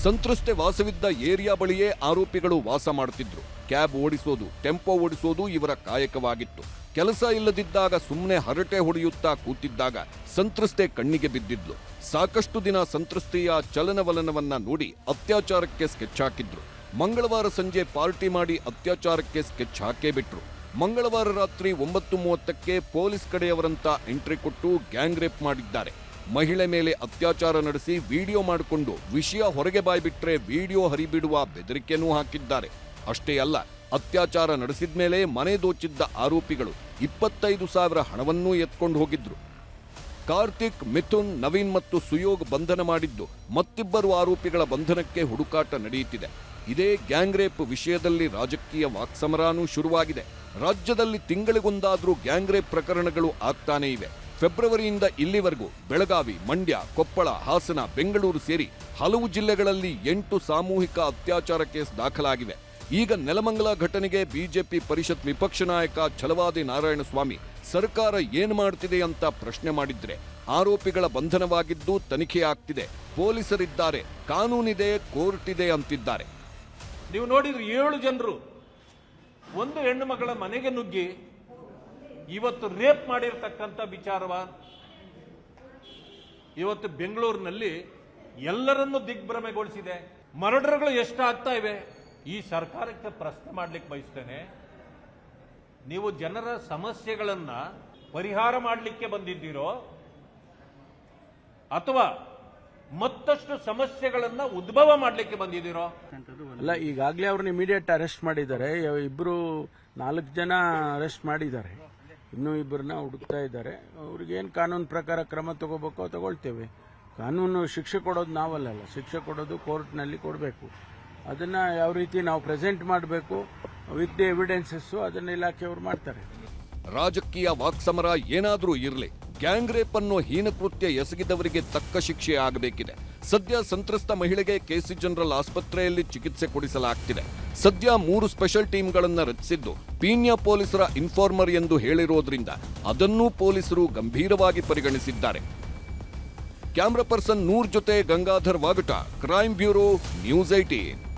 ಸಂತ್ರಸ್ತೆ ವಾಸವಿದ್ದ ಏರಿಯಾ ಬಳಿಯೇ ಆರೋಪಿಗಳು ವಾಸ ಮಾಡುತ್ತಿದ್ರು. ಕ್ಯಾಬ್ ಓಡಿಸೋದು, ಟೆಂಪೋ ಓಡಿಸೋದು ಇವರ ಕಾಯಕವಾಗಿತ್ತು. ಕೆಲಸ ಇಲ್ಲದಿದ್ದಾಗ ಸುಮ್ಮನೆ ಹರಟೆ ಹೊಡೆಯುತ್ತಾ ಕೂತಿದ್ದಾಗ ಸಂತ್ರಸ್ತೆ ಕಣ್ಣಿಗೆ ಬಿದ್ದಿದ್ಲು. ಸಾಕಷ್ಟು ದಿನ ಸಂತ್ರಸ್ತೆಯ ಚಲನವಲನವನ್ನ ನೋಡಿ ಅತ್ಯಾಚಾರಕ್ಕೆ ಸ್ಕೆಚ್ ಹಾಕಿದ್ರು. ಮಂಗಳವಾರ ಸಂಜೆ ಪಾರ್ಟಿ ಮಾಡಿ ಅತ್ಯಾಚಾರಕ್ಕೆ ಸ್ಕೆಚ್ ಹಾಕೇ ಬಿಟ್ರು. ಮಂಗಳವಾರ ರಾತ್ರಿ 9:30ಕ್ಕೆ ಪೊಲೀಸ್ ಕಡೆಯವರಂತ ಎಂಟ್ರಿ ಕೊಟ್ಟು ಗ್ಯಾಂಗ್ ರೇಪ್ ಮಾಡಿದ್ದಾರೆ. ಮಹಿಳೆ ಮೇಲೆ ಅತ್ಯಾಚಾರ ನಡೆಸಿ ವಿಡಿಯೋ ಮಾಡಿಕೊಂಡು ವಿಷಯ ಹೊರಗೆ ಬಾಯ್ಬಿಟ್ರೆ ವಿಡಿಯೋ ಹರಿಬಿಡುವ ಬೆದರಿಕೆನೂ ಹಾಕಿದ್ದಾರೆ. ಅಷ್ಟೇ ಅಲ್ಲ, ಅತ್ಯಾಚಾರ ನಡೆಸಿದ ಮೇಲೆ ಮನೆ ದೋಚಿದ್ದ ಆರೋಪಿಗಳು 25,000 ಹಣವನ್ನೂ ಎತ್ಕೊಂಡು ಹೋಗಿದ್ರು. ಕಾರ್ತಿಕ್, ಮಿಥುನ್, ನವೀನ್ ಮತ್ತು ಸುಯೋಗ್ ಬಂಧನ ಮಾಡಿದ್ದು ಮತ್ತಿಬ್ಬರು ಆರೋಪಿಗಳ ಬಂಧನಕ್ಕೆ ಹುಡುಕಾಟ ನಡೆಯುತ್ತಿದೆ. ಇದೇ ಗ್ಯಾಂಗ್ ರೇಪ್ ವಿಷಯದಲ್ಲಿ ರಾಜಕೀಯ ವಾಕ್ಸಮರಾನೂ ಶುರುವಾಗಿದೆ. ರಾಜ್ಯದಲ್ಲಿ ತಿಂಗಳಿಗೊಂದಾದ್ರೂ ಗ್ಯಾಂಗ್ ರೇಪ್ ಪ್ರಕರಣಗಳು ಆಗ್ತಾನೇ ಇವೆ. ಫೆಬ್ರವರಿಯಿಂದ ಇಲ್ಲಿವರೆಗೂ ಬೆಳಗಾವಿ, ಮಂಡ್ಯ, ಕೊಪ್ಪಳ, ಹಾಸನ, ಬೆಂಗಳೂರು ಸೇರಿ ಹಲವು ಜಿಲ್ಲೆಗಳಲ್ಲಿ 8 ಸಾಮೂಹಿಕ ಅತ್ಯಾಚಾರ ಕೇಸ್ ದಾಖಲಾಗಿವೆ. ಈಗ ನೆಲಮಂಗಲ ಘಟನೆಗೆ ಬಿಜೆಪಿ ಪರಿಷತ್ ವಿಪಕ್ಷ ನಾಯಕ ಛಲವಾದಿ ನಾರಾಯಣಸ್ವಾಮಿ ಸರ್ಕಾರ ಏನು ಮಾಡ್ತಿದೆ ಅಂತ ಪ್ರಶ್ನೆ ಮಾಡಿದ್ರೆ ಆರೋಪಿಗಳ ಬಂಧನವಾಗಿದ್ದು ತನಿಖೆ ಆಗ್ತಿದೆ, ಪೊಲೀಸರಿದ್ದಾರೆ, ಕಾನೂನಿದೆ, ಕೋರ್ಟ್ ಇದೆ ಅಂತಿದ್ದಾರೆ. ನೀವು ನೋಡಿದ್ರೆ 7 ಜನರು ಒಂದು ಹೆಣ್ಣು ಮಗಳ ಮನೆಗೆ ನುಗ್ಗಿ ಇವತ್ತು ರೇಪ್ ಮಾಡಿರ್ತಕ್ಕಂಥ ವಿಚಾರವ ಇವತ್ತು ಬೆಂಗಳೂರಿನಲ್ಲಿ ಎಲ್ಲರನ್ನೂ ದಿಗ್ಭ್ರಮೆಗೊಳಿಸಿದೆ. ಮರ್ಡರ್ಗಳು ಎಷ್ಟಾಗ್ತಾ ಇವೆ. ಈ ಸರ್ಕಾರಕ್ಕೆ ಪ್ರಶ್ನೆ ಮಾಡ್ಲಿಕ್ಕೆ ಬಯಸ್ತೇನೆ, ನೀವು ಜನರ ಸಮಸ್ಯೆಗಳನ್ನ ಪರಿಹಾರ ಮಾಡಲಿಕ್ಕೆ ಬಂದಿದ್ದೀರೋ ಅಥವಾ ಮತ್ತಷ್ಟು ಸಮಸ್ಯೆಗಳನ್ನ ಉದ್ಭವ ಮಾಡಲಿಕ್ಕೆ ಬಂದಿದ್ದೀರೋ? ಅಲ್ಲ, ಈಗಾಗಲೇ ಅವ್ರನ್ನ ಇಮಿಡಿಯೇಟ್ ಅರೆಸ್ಟ್ ಮಾಡಿದ್ದಾರೆ. 4 ಜನ ಅರೆಸ್ಟ್ ಮಾಡಿದ್ದಾರೆ. ಇನ್ನೂ 2 ಹುಡುಕ್ತಾ ಇದ್ದಾರೆ. ಅವ್ರಿಗೇನು ಕಾನೂನು ಪ್ರಕಾರ ಕ್ರಮ ತಗೋಬೇಕೋ ತಗೊಳ್ತೇವೆ. ಕಾನೂನು ಶಿಕ್ಷೆ ಕೊಡೋದು ನಾವಲ್ಲ, ಶಿಕ್ಷೆ ಕೊಡೋದು ಕೋರ್ಟ್ನಲ್ಲಿ ಕೊಡಬೇಕು. ಅದನ್ನ ಯಾವ ರೀತಿ ನಾವು ಪ್ರೆಸೆಂಟ್ ಮಾಡಬೇಕು ವಿತ್ ದಿ ಎವಿಡೆನ್ಸಸ್ ಅದನ್ನ ಇಲಾಖೆಯವರು ಮಾಡ್ತಾರೆ. ರಾಜಕೀಯ ವಾಕ್ಸಮರ ಏನಾದರೂ ಇರಲಿ, ಗ್ಯಾಂಗ್ ರೇಪ್ ಅನ್ನೋ ಹೀನಕೃತ್ಯ ಎಸಗಿದವರಿಗೆ ತಕ್ಕ ಶಿಕ್ಷೆ ಆಗಬೇಕಿದೆ. ಸದ್ಯ ಸಂತ್ರಸ್ತ ಮಹಿಳೆಗೆ ಕೆಸಿ ಜನರಲ್ ಆಸ್ಪತ್ರೆಯಲ್ಲಿ ಚಿಕಿತ್ಸೆ ಕೊಡಿಸಲಾಗ್ತಿದೆ. ಸದ್ಯ 3 ಸ್ಪೆಷಲ್ ಟೀಮ್ಗಳನ್ನು ರಚಿಸಿದ್ದು ಪೀಣ್ಯ ಪೊಲೀಸರ ಇನ್ಫಾರ್ಮರ್ ಎಂದು ಹೇಳಿರೋದ್ರಿಂದ ಅದನ್ನೂ ಪೊಲೀಸರು ಗಂಭೀರವಾಗಿ ಪರಿಗಣಿಸಿದ್ದಾರೆ. ಕ್ಯಾಮರಾ ಪರ್ಸನ್ ನೂರ್ ಜೊತೆ ಗಂಗಾಧರ್ ವಾಗಟ, ಕ್ರೈಮ್ ಬ್ಯೂರೋ, ನ್ಯೂಸ್ 18.